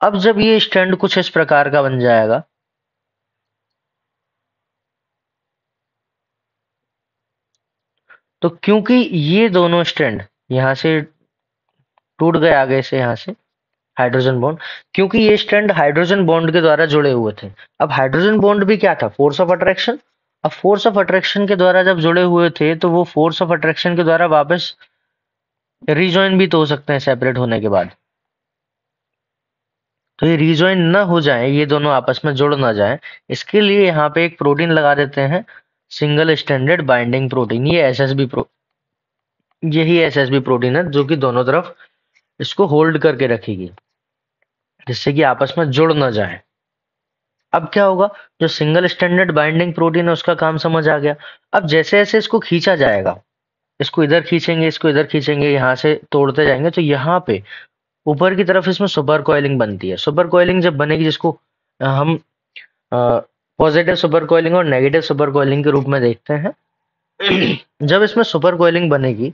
अब जब ये स्ट्रैंड कुछ इस प्रकार का बन जाएगा, तो क्योंकि ये दोनों स्ट्रैंड यहां से टूट गए आगे से, यहां से हाइड्रोजन बॉन्ड, क्योंकि ये स्ट्रैंड हाइड्रोजन बॉन्ड के द्वारा जुड़े हुए थे। अब हाइड्रोजन बॉन्ड भी क्या था, फोर्स ऑफ अट्रैक्शन। अब फोर्स ऑफ अट्रैक्शन के द्वारा जब जुड़े हुए थे तो वो फोर्स ऑफ अट्रैक्शन के द्वारा वापस रीजॉइन भी तो हो सकते हैं सेपरेट होने के बाद। तो ये रीजॉइन ना हो जाए, ये दोनों आपस में जुड़ ना जाए, इसके लिए यहाँ पे एक प्रोटीन लगा देते हैं, सिंगल स्ट्रैंडेड बाइंडिंग प्रोटीन। ये एसएसबी यही एसएसबी प्रोटीन है जो कि दोनों तरफ इसको होल्ड करके रखेगी, जिससे कि आपस में जुड़ ना जाए। अब क्या होगा, जो सिंगल स्टैंडर्ड बाइंडिंग प्रोटीन है उसका काम समझ आ गया। अब जैसे जैसे इसको खींचा जाएगा, इसको इधर खींचेंगे, इसको इधर खींचेंगे, यहाँ से तोड़ते जाएंगे, तो यहाँ पे ऊपर की तरफ इसमें सुपर कॉइलिंग बनती है। सुपर कॉइलिंग जब बनेगी, जिसको हम पॉजिटिव सुपर कॉइलिंग और नेगेटिव सुपर कॉइलिंग के रूप में देखते हैं। जब इसमें सुपर कॉइलिंग बनेगी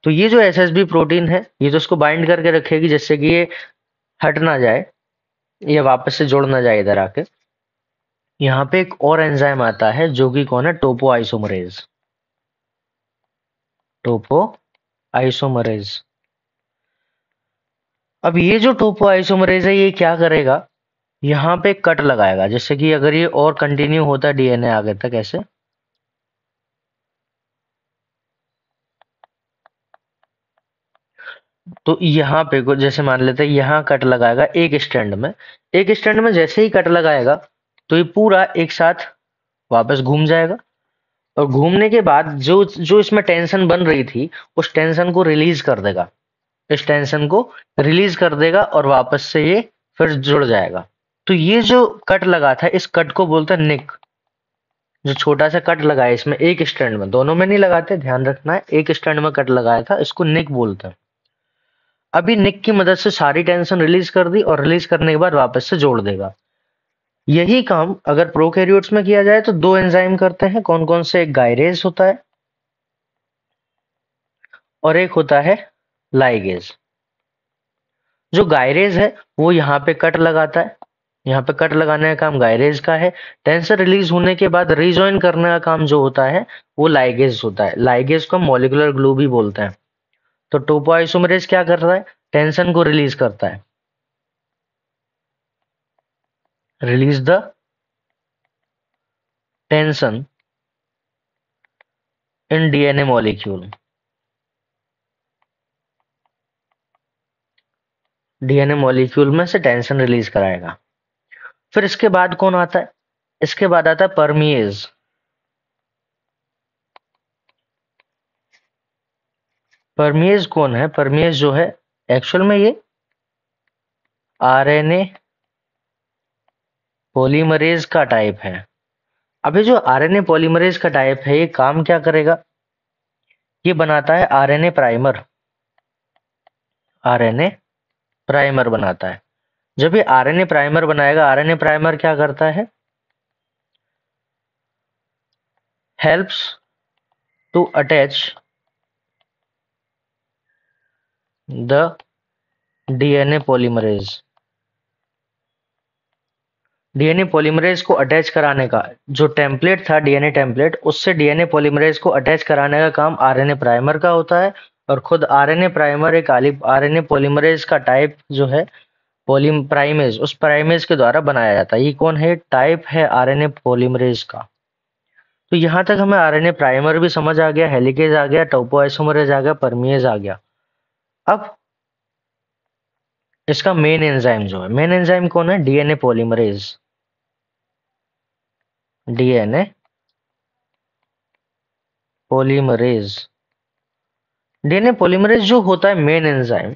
तो ये जो एसएसबी प्रोटीन है ये तो इसको बाइंड करके रखेगी, जिससे कि ये हट ना जाए, ये वापस से जुड़ ना जाए इधर आके। यहाँ पे एक और एंजाइम आता है जो कि कौन है, टोपो आइसोमरेज। टोपो आइसोमरेज। अब ये जो टोपो आइसोमरेज है ये क्या करेगा, यहाँ पे कट लगाएगा, जिससे कि अगर ये और कंटिन्यू होता है डीएनए आगे तक ऐसे, तो यहाँ पे जैसे मान लेते हैं यहाँ कट लगाएगा एक स्टैंड में। एक स्टैंड में जैसे ही कट लगाएगा तो ये पूरा एक साथ वापस घूम जाएगा, और घूमने के बाद जो जो इसमें टेंशन बन रही थी उस टेंशन को रिलीज कर देगा, इस टेंशन को रिलीज कर देगा और वापस से ये फिर जुड़ जाएगा। तो ये जो कट लगा था इस कट को बोलते हैं निक। जो छोटा सा कट लगाया इसमें एक स्टैंड में, दोनों में नहीं लगाते, ध्यान रखना है, एक स्टैंड में कट लगाया था, इसको निक बोलते हैं। अभी निक की मदद से सारी टेंशन रिलीज कर दी और रिलीज करने के बाद वापस से जोड़ देगा। यही काम अगर प्रोकैरियोट्स में किया जाए तो दो एंजाइम करते हैं, कौन कौन से, एक गायरेज होता है और एक होता है लाइगेज। जो गायरेज है वो यहाँ पे कट लगाता है, यहाँ पे कट लगाने का काम गायरेज का है। टेंशन रिलीज होने के बाद रीजॉइन करने का काम जो होता है वो लाइगेज होता है। लाइगेज को मॉलिक्यूलर ग्लू भी बोलते हैं। तो टोपोआइसोमरेज क्या कर रहा है, टेंशन को रिलीज करता है, release the tension in DNA molecule. DNA molecule में से टेंशन रिलीज कराएगा। फिर इसके बाद कौन आता है, इसके बाद आता है परमिएज। परमिएज कौन है? परमिएज जो है एक्चुअल में ये आरएनए पॉलीमरेज का टाइप है। अब ये जो आरएनए पॉलीमरेज का टाइप है ये काम क्या करेगा? ये बनाता है आरएनए प्राइमर। आरएनए प्राइमर बनाता है। जब ये आरएनए प्राइमर बनाएगा, आरएनए प्राइमर क्या करता है? Helps to attach the DNA polymerase. DNA polymerase को अटैच कराने का जो टेम्पलेट था, डीएनए टेम्पलेट, उससे डीएनए पॉलीमरेज को अटैच कराने का काम आरएनए प्राइमर का होता है। और खुद आरएनए प्राइमर एक आरएनए पॉलीमरेज का टाइप जो है प्राइमेज, उस प्राइमेज के द्वारा बनाया जाता है। ये कौन है? टाइप है आरएनए पॉलीमरेज का। तो यहां तक हमें आरएनए प्राइमर भी समझ आ गया, हेलिकेज आ गया, टोपोआइसोमरेज आ गया, परमिएज आ गया। अब इसका मेन एंजाइम जो है, मेन एंजाइम कौन है? DNA polymerase. DNA polymerase. DNA polymerase जो होता है मेन एंजाइम,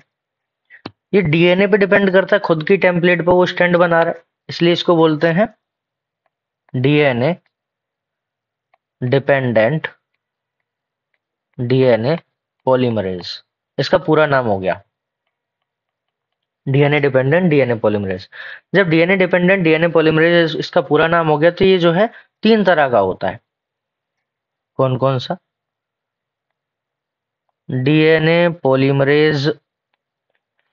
ये डीएनए पे डिपेंड करता है, खुद की टेम्पलेट पे वो स्टैंड बना रहा है, इसलिए इसको बोलते हैं डीएनए डिपेंडेंट डीएनए पॉलीमरेज। इसका पूरा नाम हो गया डीएनए डिपेंडेंट डीएनए पॉलीमरेज। जब डीएनए डिपेंडेंट डीएनए पॉलीमरेज इसका पूरा नाम हो गया, तो ये जो है 3 तरह का होता है। कौन कौन सा? DNA polymerase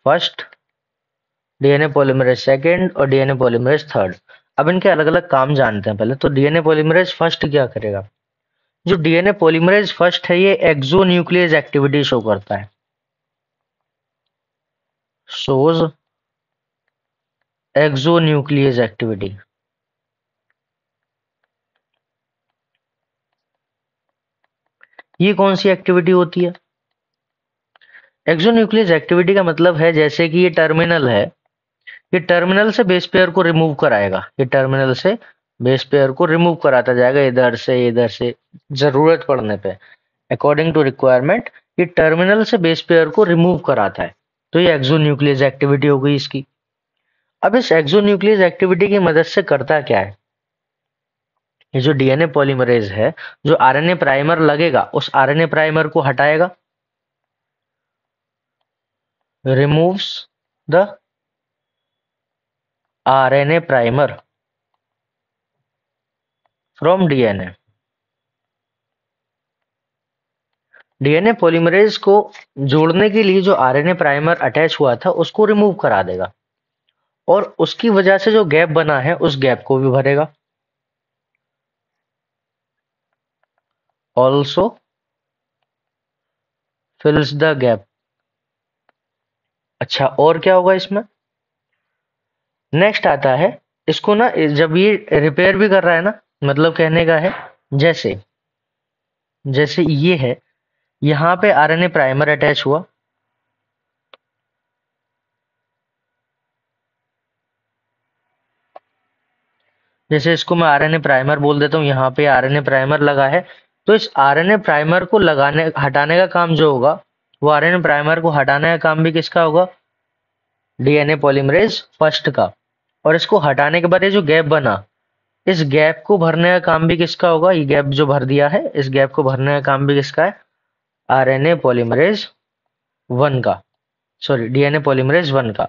first, DNA polymerase second और डीएनए पॉलीमरेज थर्ड। अब इनके अलग अलग काम जानते हैं पहले। तो डीएनए पॉलीमरेज फर्स्ट क्या करेगा? जो डीएनए पॉलीमरेज फर्स्ट है ये एक्सोन्यूक्लियस एक्टिविटी शो करता है। Shows exonuclease activity. ये कौन सी एक्टिविटी होती है? एक्सोन्यूक्लियस एक्टिविटी का मतलब है जैसे कि ये टर्मिनल है, ये टर्मिनल से बेस पेयर को रिमूव कराएगा। ये टर्मिनल से बेस पेयर को रिमूव कराता जाएगा, इधर से जरूरत पड़ने पे, अकॉर्डिंग टू रिक्वायरमेंट ये टर्मिनल से बेस पेयर को रिमूव कराता है। तो ये एक्सोन्यूक्लियस एक्टिविटी हो गई इसकी। अब इस एक्सोन्यूक्लियस एक्टिविटी की मदद से करता क्या है? ये जो डीएनए पॉलीमरेज है, जो आरएनए प्राइमर लगेगा उस आरएनए प्राइमर को हटाएगा, removes the RNA primer from DNA. DNA polymerase को जोड़ने के लिए जो आरएनए प्राइमर अटैच हुआ था उसको रिमूव करा देगा, और उसकी वजह से जो गैप बना है उस गैप को भी भरेगा। Also फिल्स the gap. अच्छा, और क्या होगा इसमें? नेक्स्ट आता है, इसको ना जब ये रिपेयर भी कर रहा है ना, मतलब कहने का है जैसे जैसे ये है, यहाँ पे आरएनए प्राइमर अटैच हुआ, जैसे इसको मैं आरएनए प्राइमर बोल देता हूँ, यहाँ पे आरएनए प्राइमर लगा है, तो इस आरएनए प्राइमर को लगाने हटाने का काम जो होगा, वो आरएनए प्राइमर को हटाने का काम भी किसका होगा? डीएनए पॉलीमरेज फर्स्ट का। और इसको हटाने के बाद ये जो गैप बना, इस गैप को भरने का काम भी किसका होगा? ये गैप जो भर दिया है, इस गैप को भरने का काम भी किसका है? आरएनए पॉलीमरेज 1 का, सॉरी डीएनए पॉलीमरेज 1 का।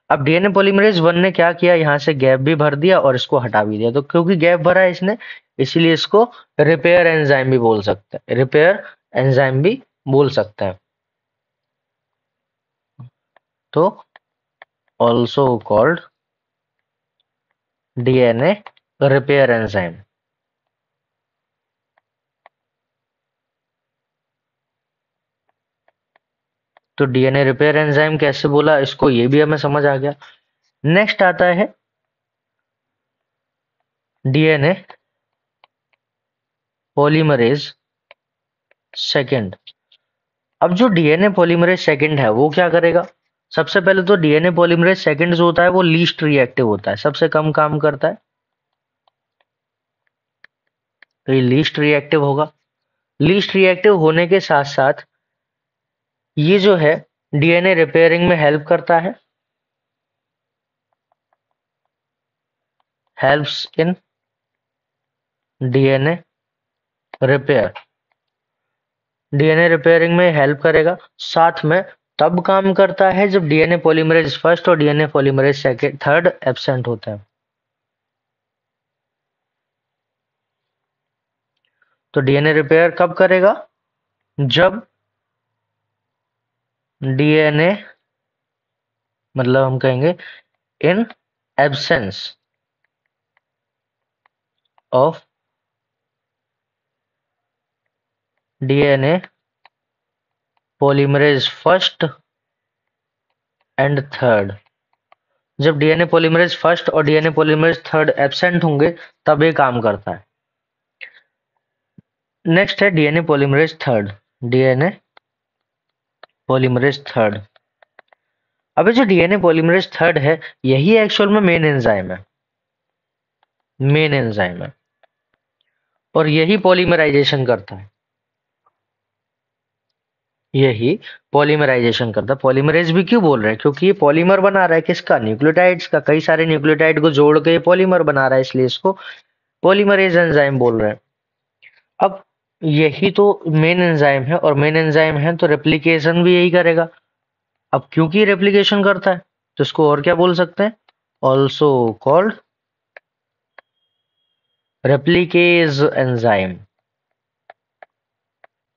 अब डीएनए पॉलीमरेज 1 ने क्या किया? यहाँ से गैप भी भर दिया और इसको हटा भी दिया। तो क्योंकि गैप भरा है इसने, इसीलिए इसको रिपेयर एंजाइम भी बोल सकते हैं, रिपेयर एंजाइम भी बोल सकता है। तो also called DNA repair enzyme. तो डीएनए रिपेयर एंजाइम कैसे बोला इसको, ये भी हमें समझ आ गया। नेक्स्ट आता है डीएनए पॉलीमरेज सेकंड। अब जो डीएनए पॉलीमरेज सेकंड है वो क्या करेगा? सबसे पहले तो डीएनए पॉलीमरेज सेकंड जो होता है वो लीस्ट रिएक्टिव होता है, सबसे कम काम करता है। तो ये लीस्ट रिएक्टिव होगा। लीस्ट रिएक्टिव होने के साथ साथ ये जो है डीएनए रिपेयरिंग में हेल्प करता है, helps in DNA repair, DNA repairing में हेल्प करेगा। साथ में तब काम करता है जब डीएनए पॉलीमरेज फर्स्ट और DNA polymerase second third absent होता है। तो डीएनए रिपेयर कब करेगा? जब डीएनए मतलब हम कहेंगे in absence of DNA polymerase first and third, जब डीएनए पॉलीमरेज फर्स्ट और डीएनए पॉलीमरेज थर्ड एब्सेंट होंगे तब ये काम करता है। नेक्स्ट है DNA polymerase third, DNA polymerase third. अबे जो डीएनए पॉलीमरेज थर्ड है यही एक्चुअल में मेन एंजाइम है, मेन एंजाइम है, और यही पॉलीमराइजेशन करता है, यही पॉलीमराइजेशन करता है। पॉलीमरेज भी क्यों बोल रहे हैं? क्योंकि ये पॉलीमर बना रहा है किसका? न्यूक्लियोटाइड्स का। कई सारे न्यूक्लियोटाइड को जोड़ के ये पॉलीमर बना रहा है, इसलिए इसको पॉलीमरेज एंजाइम बोल रहे हैं। अब यही तो मेन एंजाइम है, और मेन एंजाइम है तो रेप्लिकेशन भी यही करेगा। अब क्योंकि रेप्लिकेशन करता है तो इसको और क्या बोल सकते हैं? Also called replicase enzyme.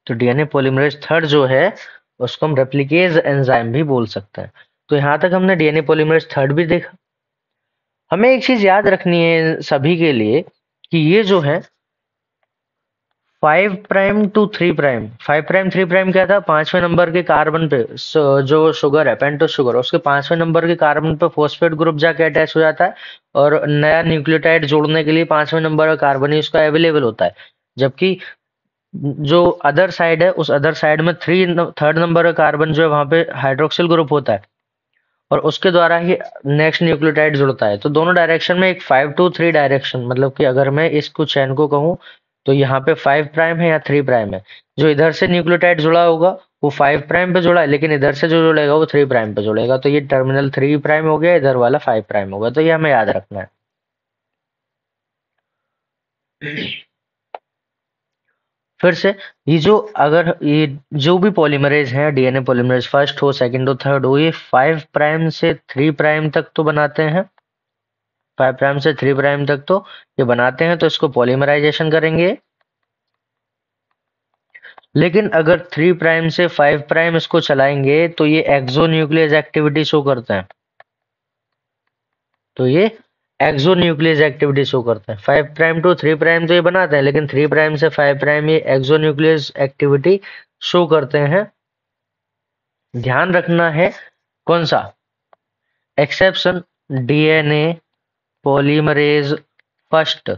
तो डीएनए पॉलीमरेज थर्ड जो है उसको हम रेप्लिकेज एंजाइम भी बोल सकते हैं। तो यहां तक हमने डीएनए पॉलीमरेज थर्ड भी देखा। हमें एक चीज याद रखनी है सभी के लिए कि ये जो है 5 prime to 3 prime, 5 prime 3 prime क्या था? पांचवें नंबर के कार्बन पे जो शुगर है पेंटोस शुगर, उसके पांचवें नंबर के कार्बन पे फॉस्फेट ग्रुप जाके अटैच हो जाता है और नया न्यूक्लियोटाइड जोड़ने के लिए पांचवें नंबर का कार्बन ही उसका अवेलेबल होता है। जबकि जो अदर साइड है उस अदर साइड में थर्ड नंबर का कार्बन जो है वहां पे हाइड्रोक्सिल ग्रुप होता है और उसके द्वारा ही नेक्स्ट न्यूक्लियोटाइड जुड़ता है। तो दोनों डायरेक्शन में एक 5 टू 3 डायरेक्शन, मतलब कि अगर मैं इसको चैन को कहूँ तो यहाँ पे 5 प्राइम है या 3 प्राइम है। जो इधर से न्यूक्लियोटाइड जुड़ा होगा वो 5 प्राइम पे जुड़ा है, लेकिन इधर से जो जुड़ेगा वो 3 प्राइम पे जुड़ेगा। तो ये टर्मिनल 3 प्राइम हो गया, इधर वाला 5 प्राइम होगा। तो ये हमें याद रखना है। फिर से ये जो अगर ये जो भी पॉलीमरेज है, डीएनए पॉलीमरेज फर्स्ट हो सेकंड हो थर्ड हो, ये 5 प्राइम से 3 प्राइम तक तो बनाते हैं, 5 प्राइम से 3 प्राइम तक तो ये बनाते हैं, तो इसको पॉलीमराइजेशन करेंगे। लेकिन अगर 3 प्राइम से 5 प्राइम इसको चलाएंगे तो ये एक्सोन्यूक्लियस एक्टिविटी शो करते हैं, तो ये एक्सोन्यूक्लियस एक्टिविटी शो करते हैं। 5 प्राइम टू 3 प्राइम तो ये बनाते हैं, लेकिन 3 प्राइम से 5 प्राइम ये एक्सोन्यूक्लियस एक्टिविटी शो करते हैं। ध्यान रखना है कौन सा एक्सेप्शन? DNA polymerase first.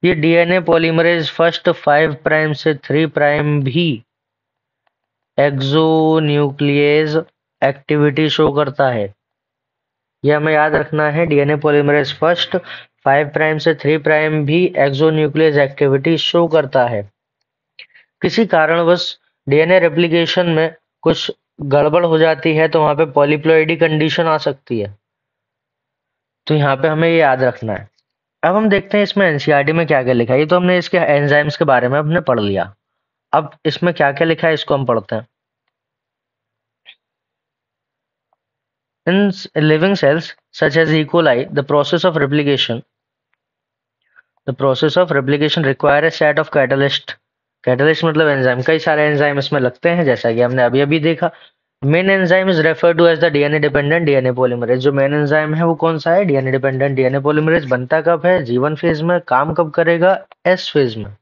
ये डीएनए पॉलीमरेज फर्स्ट 5 प्राइम से 3 प्राइम भी एक्सोन्यूक्लियस एक्टिविटी शो करता है। यह हमें याद रखना है। डीएनए पॉलीमरेज फर्स्ट 5 प्राइम से 3 प्राइम भी एक्सोन्यूक्लियस एक्टिविटी शो करता है। किसी कारणवश डीएनए रेप्लिकेशन में कुछ गड़बड़ हो जाती है तो वहां पे पॉलीप्लॉइडी कंडीशन आ सकती है, तो यहाँ पे हमें ये याद रखना है। अब हम देखते हैं इसमें एनसीईआरटी में क्या क्या लिखा है। ये तो हमने इसके एंजाइम्स के बारे में हमने पढ़ लिया। अब इसमें क्या क्या लिखा है इसको हम पढ़ते हैं। In living cells such as E. coli, the process of replication require a set of catalyst. Catalyst मतलब एंजाइम। कई सारे एंजाइम इसमें लगते हैं, जैसा कि हमने अभी अभी देखा। Main enzyme is refer to as the DNA dependent DNA polymerase. जो मेन एंजाइम है वो कौन सा है? DNA dependent DNA polymerase. बनता कब है? जीवन फेज में। काम कब करेगा? एस फेज में।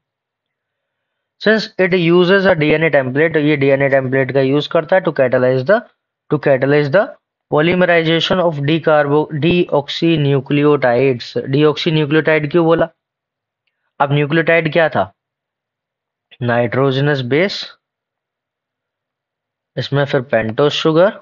Since it uses a DNA template, ये डीएनए टेम्पलेट का यूज करता है to catalyse the polymerisation of deoxynucleotides. Deoxynucleotide क्यों बोला? अब न्यूक्लियोटाइड क्या था? नाइट्रोजनस बेस, इसमें फिर पेंटोस शुगर,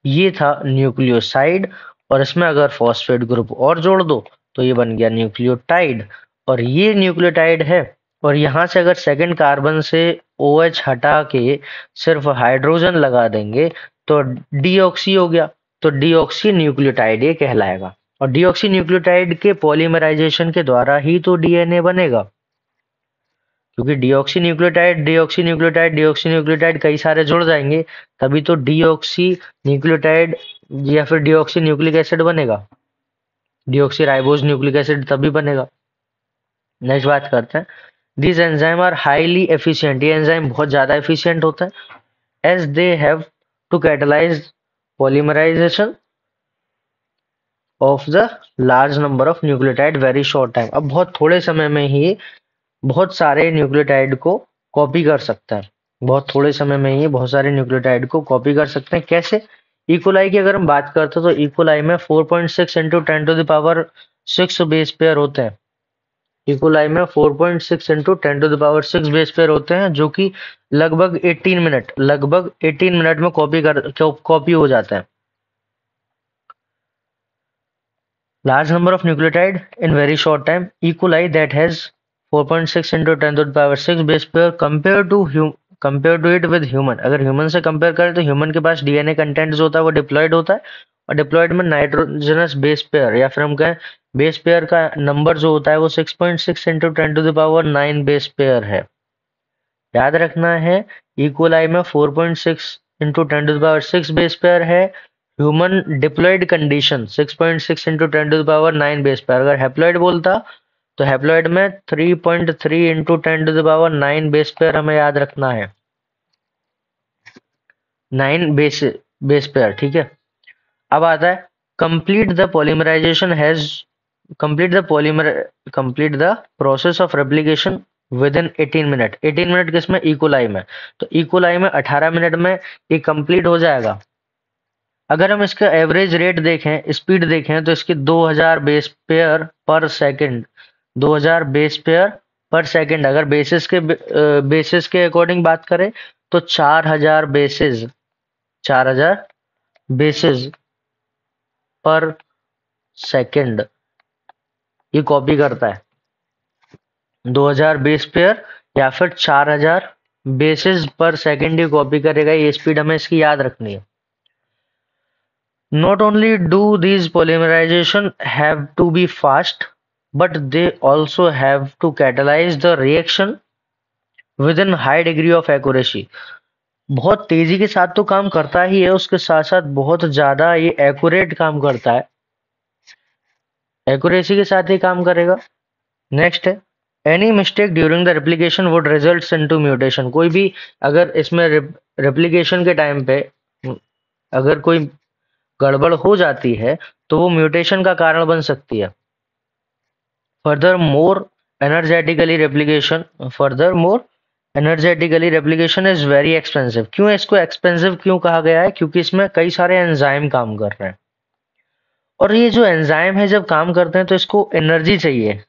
ये था न्यूक्लियोसाइड, और इसमें अगर फॉस्फेट ग्रुप और जोड़ दो तो ये बन गया न्यूक्लियोटाइड। और ये न्यूक्लियोटाइड है, और यहाँ से अगर सेकंड कार्बन से OH हटा के सिर्फ हाइड्रोजन लगा देंगे तो डीऑक्सी हो गया। तो डीऑक्सी न्यूक्लियोटाइड ये कहलाएगा। और डीऑक्सी न्यूक्लियोटाइड के पॉलीमराइजेशन के द्वारा ही तो डीएनए बनेगा, क्योंकि deoxy nucleotide deoxy nucleotide deoxy nucleotide कई सारे जुड़ जाएंगे, तभी तो डीऑक्सी न्यूक्लियोटाइड या फिर डीऑक्सी न्यूक्लिक एसिड बनेगा। डीऑक्सी राइबोज न्यूक्लिक एसिड तभी बनेगा। नेक्स्ट बात करते हैं, this enzyme are highly efficient. ये एंजाइम बहुत ज्यादा एफिशिएंट होता है, as they have to catalyse polymerisation of the large number of nucleotide very short time. अब बहुत थोड़े समय में ही बहुत सारे न्यूक्लियोटाइड को कॉपी कर सकता है। बहुत थोड़े समय में ही बहुत सारे न्यूक्लियोटाइड को कॉपी कर सकते हैं। कैसे? इकोलाई की अगर हम बात करते हैं तो इकोलाई में 4.6 इंटू 10⁶ बेस पेयर होते हैं। इकोलाई में 4.6 इंटू 10⁶ बेस पेयर होते हैं, जो कि लगभग 18 मिनट में कॉपी हो जाता है। Large number of nucleotide in very short time. E. coli that has 4.6 into 10⁶ base pair compared to it with human. अगर ह्यूमन से कंपेयर करें तो ह्यूमन के पास डीएनए कंटेंट जो होता है वो डिप्लॉयड होता है, और डिप्लॉयड में नाइट्रोजनस बेस पेयर या फिर हम कहें बेस पेयर का नंबर जो होता है वो 6.6 into 10⁹ बेस पेयर है। याद रखना है, इकोलाई में 4.6 into 10⁶ बेस पेयर है। Human diploid condition 6.6 into 10⁹ base pair. अगर हैप्लॉयड बोलता तो हैप्लॉयड में 3.3 into 10⁹ बेस पेयर हमें याद रखना है। 9 बेस पेयर, ठीक है। अब आता है complete the polymerisation has complete the process of replication with in 18 minute. 18 minute किसमें? इकोलाई में। तो इकोलाई में 18 मिनट में ये कंप्लीट हो जाएगा। अगर हम इसका एवरेज रेट देखें, स्पीड देखें, तो इसकी 2000 बेस पेयर पर सेकंड 2000 बेस पेयर पर सेकंड। अगर बेसिस के अकॉर्डिंग बात करें तो 4000 बेसिस पर सेकंड ये कॉपी करता है। 2000 बेस पेयर या फिर 4000 बेसिस पर सेकंड ये कॉपी करेगा। ये स्पीड हमें इसकी याद रखनी है। Not only do these polymerization have to be fast, but they also have to catalyze the reaction within high degree of accuracy. बहुत तेजी के साथ तो काम करता ही है, उसके साथ साथ बहुत ज्यादा ये एक्यूरेट काम करता है, एक्यूरेसी के साथ ही काम करेगा। नेक्स्ट है, any mistake during the replication would result into mutation. कोई भी अगर इसमें रेप्लिकेशन के टाइम पे अगर कोई गड़बड़ हो जाती है तो वो म्यूटेशन का कारण बन सकती है। Further energetically replication is very expensive. क्यों इसको एक्सपेंसिव क्यों कहा गया है? क्योंकि इसमें कई सारे एंजाइम काम कर रहे हैं, और ये जो एंजाइम है जब काम करते हैं तो इसको एनर्जी चाहिए,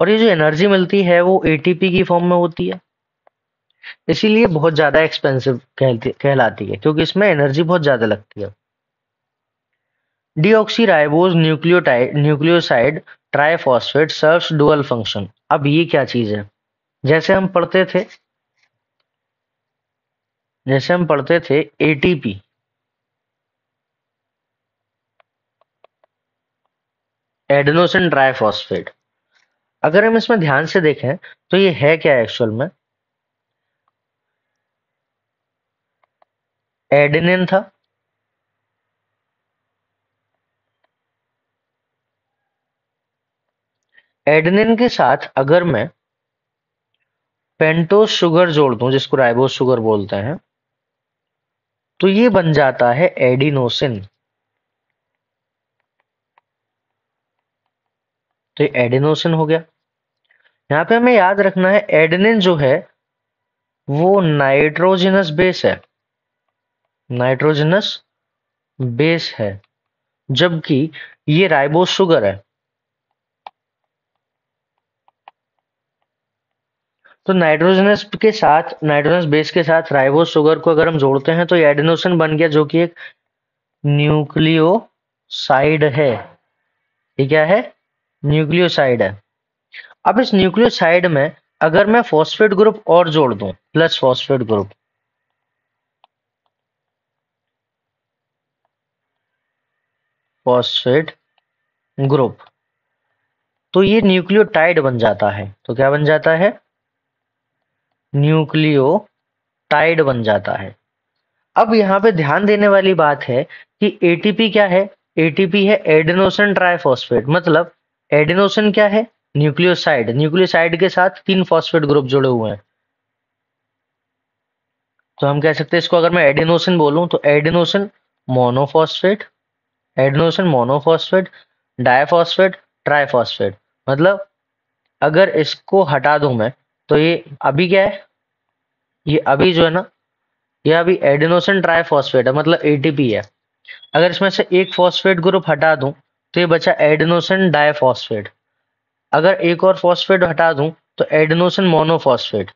और ये जो एनर्जी मिलती है वो एटीपी की फॉर्म में होती है, इसीलिए बहुत ज्यादा एक्सपेंसिव कहलाती है, क्योंकि इसमें एनर्जी बहुत ज्यादा लगती है। Deoxyribose nucleoside triphosphate serves dual function. अब ये क्या चीज है? जैसे हम पढ़ते थे एटीपी, एडेनोसिन ट्राइफॉस्फेट। अगर हम इसमें ध्यान से देखें तो ये है क्या एक्चुअल में? एडेनिन था, एडेनिन के साथ अगर मैं पेंटोस शुगर जोड़ दूं, जिसको राइबोज शुगर बोलते हैं, तो ये बन जाता है एडिनोसिन। तो ये एडिनोसिन हो गया। यहाँ पे हमें याद रखना है, एडेनिन जो है वो नाइट्रोजनस बेस है, जबकि ये राइबोज शुगर है। तो नाइट्रोजनस बेस के साथ राइबोज शुगर को अगर हम जोड़ते हैं तो ये एडेनोसिन बन गया, जो कि एक न्यूक्लियोसाइड है। ये क्या है? न्यूक्लियोसाइड है। अब इस न्यूक्लियोसाइड में अगर मैं फॉस्फेट ग्रुप और जोड़ दूं, plus phosphate group, phosphate group, तो ये न्यूक्लियोटाइड बन जाता है। तो क्या बन जाता है? न्यूक्लियोटाइड बन जाता है। अब यहाँ पे ध्यान देने वाली बात है कि एटीपी क्या है? एटीपी है एडेनोसिन ट्राइफॉस्फेट। मतलब एडेनोसिन क्या है? न्यूक्लियोसाइड। न्यूक्लियोसाइड के साथ 3 फॉस्फेट ग्रुप जुड़े हुए हैं। तो हम कह सकते हैं इसको, अगर मैं एडेनोसिन बोलूं तो adenosine monophosphate, adenosine monophosphate, diphosphate, triphosphate. मतलब अगर इसको हटा दूं मैं, तो ये अभी क्या है? ये अभी जो है ना, ये अभी एडेनोसिन ट्राइफॉस्फेट है, मतलब एटीपी है। अगर इसमें से एक फॉस्फेट ग्रुप हटा दूं तो ये बचा एडेनोसिन डाइफॉस्फेट। अगर एक और फॉस्फेट हटा दूं तो एडेनोसिन मोनोफॉस्फेट।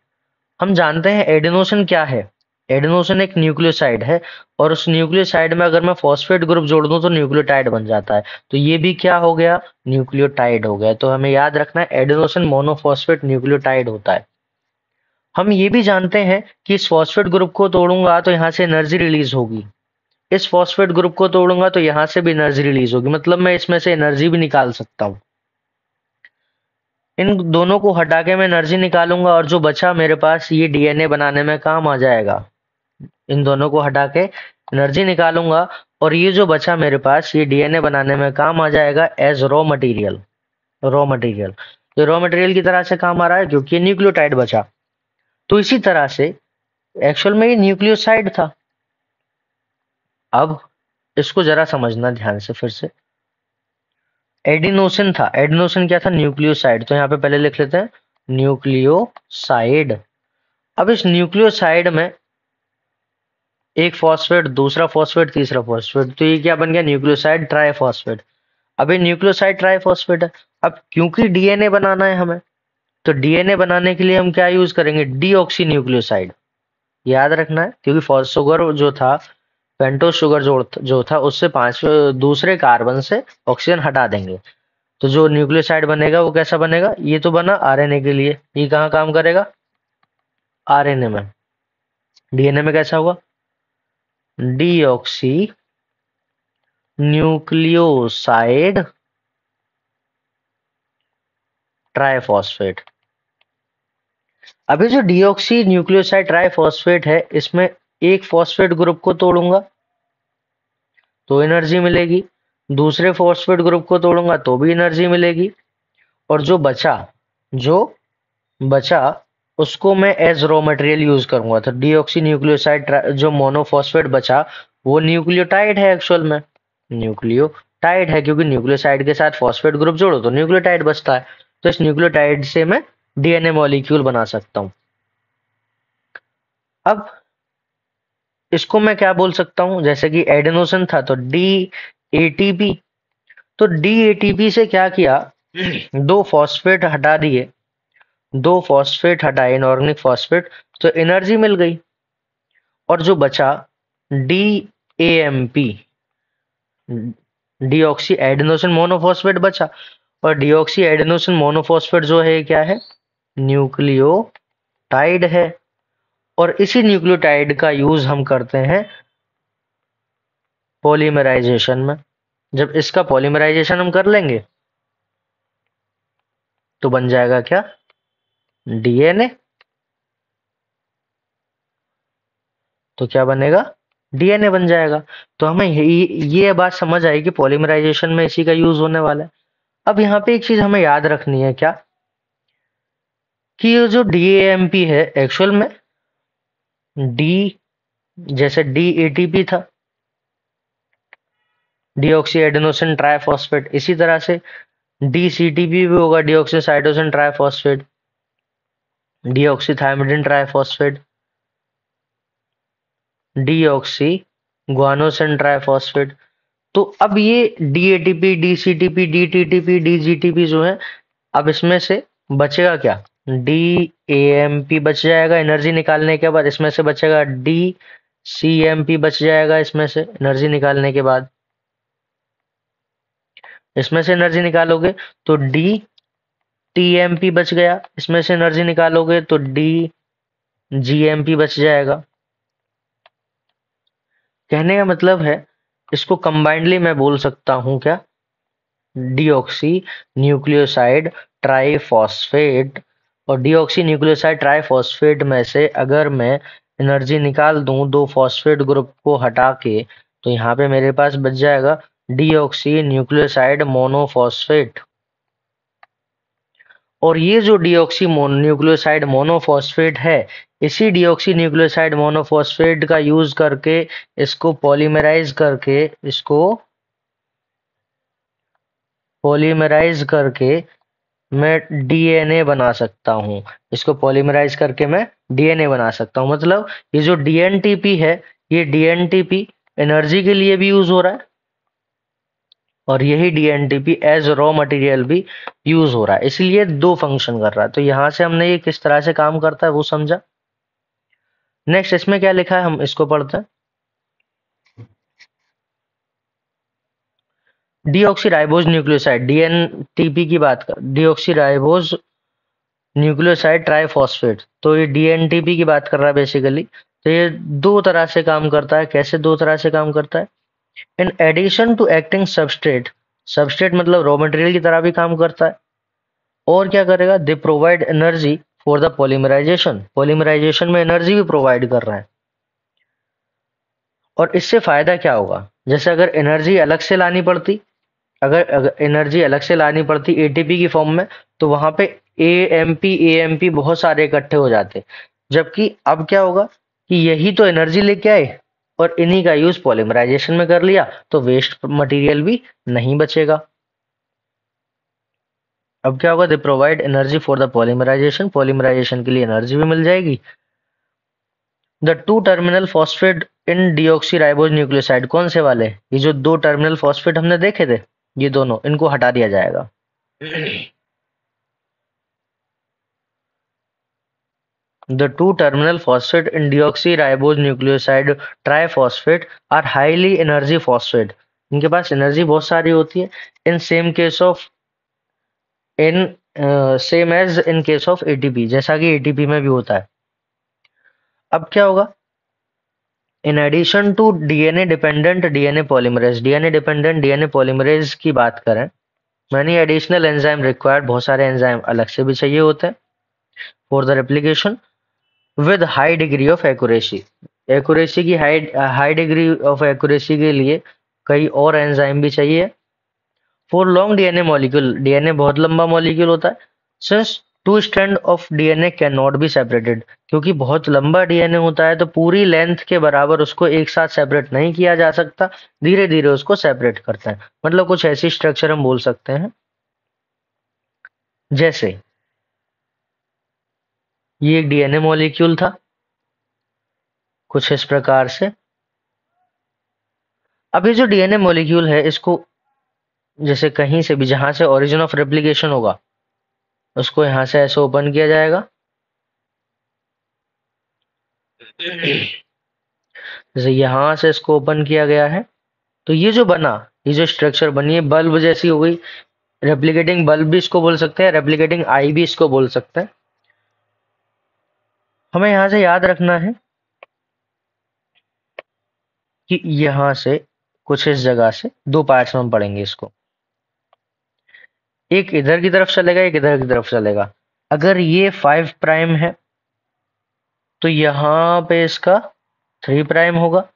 हम जानते हैं एडेनोसिन क्या है? एडेनोसिन एक न्यूक्लियोसाइड है, और उस न्यूक्लियोसाइड में अगर मैं फॉस्फेट ग्रुप जोड़ दूं तो न्यूक्लियोटाइड बन जाता है। तो ये भी क्या हो गया? न्यूक्लियोटाइड हो गया। तो हमें याद रखना है एडेनोसिन मोनोफॉस्फेट न्यूक्लियोटाइड होता है। हम ये भी जानते हैं कि इस फॉस्फेट ग्रुप को तोड़ूंगा तो यहाँ से एनर्जी रिलीज होगी, इस फॉस्फेट ग्रुप को तोड़ूंगा तो यहाँ से भी एनर्जी रिलीज होगी। मतलब मैं इसमें से एनर्जी भी निकाल सकता हूँ। इन दोनों को हटा के मैं एनर्जी निकालूंगा, और जो बचा मेरे पास ये डीएनए बनाने में काम आ जाएगा। इन दोनों को हटा के एनर्जी निकालूंगा, और ये जो बचा मेरे पास ये डीएनए बनाने में काम आ जाएगा as raw material. Raw material, ये रॉ मटेरियल की तरह से काम आ रहा है क्योंकि ये न्यूक्लियोटाइड बचा। तो इसी तरह से एक्चुअल में ये न्यूक्लियोसाइड था। अब इसको जरा समझना ध्यान से फिर से। एडिनोसिन था, एडिनोसिन क्या था? न्यूक्लियोसाइड। तो यहाँ पे पहले लिख लेते हैं न्यूक्लियोसाइड। अब इस न्यूक्लियोसाइड में एक फॉस्फेट, दूसरा फॉस्फेट, तीसरा फॉस्फेट, तो ये क्या बन गया? Nucleoside triphosphate. अब ये न्यूक्लियोसाइड ट्राइफॉस्फेट है। अब क्योंकि डीएनए बनाना है हमें, तो डीएनए बनाने के लिए हम क्या यूज करेंगे? Deoxy nucleoside. याद रखना है, क्योंकि शुगर जो था, पेंटोज शुगर जो था, उससे 5 दूसरे कार्बन से ऑक्सीजन हटा देंगे। तो जो न्यूक्लियोसाइड बनेगा वो कैसा बनेगा? ये तो बना आरएनए के लिए, ये कहाँ काम करेगा? आरएनए में। डीएनए में कैसा होगा? Deoxy nucleoside triphosphate. अभी जो डीऑक्सी न्यूक्लियोसाइड ट्राइफॉस्फेट है, इसमें एक फॉस्फेट ग्रुप को तोड़ूंगा तो एनर्जी मिलेगी, दूसरे फॉस्फेट ग्रुप को तोड़ूंगा तो भी एनर्जी मिलेगी, और जो बचा उसको मैं एज रॉ मटेरियल यूज करूंगा। तो डीऑक्सी न्यूक्लियोसाइड जो मोनोफॉस्फेट बचा वो न्यूक्लियोटाइड है एक्चुअल में, न्यूक्लियोटाइड है, क्योंकि न्यूक्लियोसाइड के साथ फॉस्फेट ग्रुप जोड़ो तो न्यूक्लियोटाइड बचता है। तो इस न्यूक्लियोटाइड से मैं डीएनए मॉलिक्यूल बना सकता हूं। अब इसको मैं क्या बोल सकता हूं? जैसे कि एडेनोसिन था तो डी एटीपी। तो डी एटीपी से क्या किया? दो फॉस्फेट हटा दिए, दो फॉस्फेट हटाए, इनऑर्गेनिक फॉस्फेट, तो एनर्जी मिल गई। और जो बचा D AMP, deoxy adenosine monophosphate बचा। और डीऑक्सी एडेनोसिन मोनोफॉस्फेट जो है क्या है? न्यूक्लियोटाइड है। और इसी न्यूक्लियोटाइड का यूज हम करते हैं पॉलीमराइजेशन में। जब इसका पॉलीमराइजेशन हम कर लेंगे तो बन जाएगा क्या? डीएनए। तो क्या बनेगा? डीएनए बन जाएगा। तो हमें ये बात समझ आई कि पॉलीमराइजेशन में इसी का यूज होने वाला है। अब यहाँ पे एक चीज हमें याद रखनी है, क्या? कि ये जो डीएएमपी है एक्चुअल में डी, जैसे डी एटीपी था, डीऑक्सी एडेनोसिन ट्राइफॉस्फेट, इसी तरह से डीसीटीपी भी होगा, deoxy cytosine triphosphate, deoxy thymidine triphosphate, deoxy guanosine triphosphate. तो अब ये डीएटीपी, डीसीटीपी, डीटीटीपी, डीजीटीपी जो है, अब इसमें से बचेगा क्या? डीएएमपी बच जाएगा एनर्जी निकालने के बाद, इसमें से बचेगा डीसीएमपी बच जाएगा इसमें से एनर्जी निकालने के बाद। इसमें से एनर्जी निकालोगे तो डी टीएमपी बच गया, इसमें से एनर्जी निकालोगे तो डी जीएमपी बच जाएगा। कहने का मतलब है इसको कंबाइंडली मैं बोल सकता हूं क्या, डीऑक्सी न्यूक्लियोसाइड ट्राइफॉस्फेट। और डीऑक्सी न्यूक्लियोसाइड ट्राइफॉस्फेट में से अगर मैं एनर्जी निकाल दूं दो फॉस्फेट ग्रुप को हटा के, तो यहाँ पे मेरे पास बच जाएगा डीऑक्सी न्यूक्लियोसाइड मोनोफॉस्फेट। और ये जो डीऑक्सी न्यूक्लियोसाइड मोनोफॉस्फेट है, इसी डीऑक्सी न्यूक्लियोसाइड मोनोफॉस्फेट का यूज करके इसको पॉलीमराइज करके मैं डीएनए बना सकता हूँ। इसको पॉलीमराइज करके मैं डीएनए बना सकता हूँ। मतलब ये जो डीएनटीपी है, ये डीएनटीपी एनर्जी के लिए भी यूज हो रहा है और यही डीएनटीपी एज रॉ मटेरियल भी यूज हो रहा है, इसलिए दो फंक्शन कर रहा है। तो यहां से हमने ये किस तरह से काम करता है वो समझा। नेक्स्ट इसमें क्या लिखा है हम इसको पढ़ते हैं। डीऑक्सीराइबोज न्यूक्लियोसाइड डीएनटीपी की बात कर, डीऑक्सीराइबोज न्यूक्लियोसाइड ट्राइफॉस्फेट, तो ये डीएनटीपी की बात कर रहा है बेसिकली। तो ये दो तरह से काम करता है। कैसे दो तरह से काम करता है? In addition to acting substrate, substrate मतलब रॉ मटेरियल की तरह भी काम करता है। और क्या करेगा? They provide energy for the polymerisation, polymerisation में एनर्जी भी प्रोवाइड कर रहा है। और इससे फायदा क्या होगा? जैसे अगर एनर्जी अलग से लानी पड़ती, अगर एनर्जी अलग से लानी पड़ती एटीपी की फॉर्म में, तो वहां पे एएमपी बहुत सारे इकट्ठे हो जाते। जबकि अब क्या होगा कि यही तो एनर्जी लेके आए और इन्हीं का यूज पॉलीमराइजेशन में कर लिया, तो वेस्ट मटेरियल भी नहीं बचेगा। अब क्या होगा? They provide energy for the polymerisation, polymerisation के लिए एनर्जी भी मिल जाएगी। The two terminal phosphate in deoxyribose nucleoside, कौन से वाले? ये जो दो टर्मिनल फॉस्फेट हमने देखे थे, ये दोनों, इनको हटा दिया जाएगा। The two terminal phosphate in deoxyribose nucleoside triphosphate are highly energy phosphate. इनके पास एनर्जी बहुत सारी होती है। In same case of in same as in case of ATP, जैसा कि एटीपी में भी होता है। अब क्या होगा? In addition to DNA dependent DNA polymerase, DNA dependent DNA polymerase की बात करें, मैनी एडिशनल एंजाइम रिक्वायर्ड, बहुत सारे एंजाइम अलग से भी चाहिए होते हैं for the replication with high degree of accuracy. Accuracy की हाई डिग्री ऑफ एक्यूरेसी के लिए कई और एंजाइम भी चाहिए। For long DNA molecule, DNA बहुत लंबा मॉलिक्यूल होता है। Since two strand of DNA can not be separated, क्योंकि बहुत लंबा डीएनए होता है तो पूरी लेंथ के बराबर उसको एक साथ सेपरेट नहीं किया जा सकता, धीरे धीरे उसको सेपरेट करता है। मतलब कुछ ऐसी स्ट्रक्चर हम बोल सकते हैं जैसे ये एक डीएनए मॉलिक्यूल था कुछ इस प्रकार से। अब ये जो डीएनए मॉलिक्यूल है, इसको जैसे कहीं से भी, जहां से ओरिजिन ऑफ रेप्लिकेशन होगा, उसको यहां से ऐसे ओपन किया जाएगा। जैसे यहां से इसको ओपन किया गया है, तो ये जो बना, ये जो स्ट्रक्चर बनी है बल्ब जैसी हो गई। रेप्लिकेटिंग बल्ब भी इसको बोल सकते हैं, रेप्लिकेटिंग आई भी इसको बोल सकते हैं। हमें यहां से याद रखना है कि यहां से कुछ इस जगह से दो पार्ट्स में हम पढ़ेंगे इसको। एक इधर की तरफ चलेगा, एक इधर की तरफ चलेगा। अगर ये 5 प्राइम है तो यहाँ पे इसका 3 प्राइम होगा।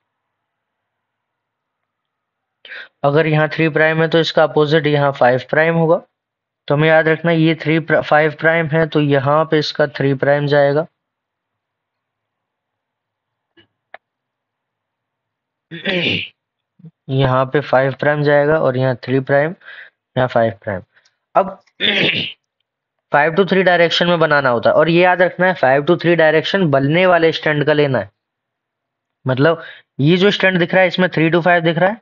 अगर यहाँ 3 प्राइम है तो इसका अपोजिट यहाँ 5 प्राइम होगा। तो हमें याद रखना ये 5 प्राइम है तो यहाँ पे इसका 3 प्राइम जाएगा। यहाँ पे 5 प्राइम जाएगा और यहाँ 3 प्राइम, यहाँ 5 प्राइम। अब 5 to 3 डायरेक्शन में बनाना होता है, और ये याद रखना है 5 to 3 डायरेक्शन बनने वाले स्टैंड का लेना है। मतलब ये जो स्टैंड दिख रहा है इसमें 3 to 5 दिख रहा है,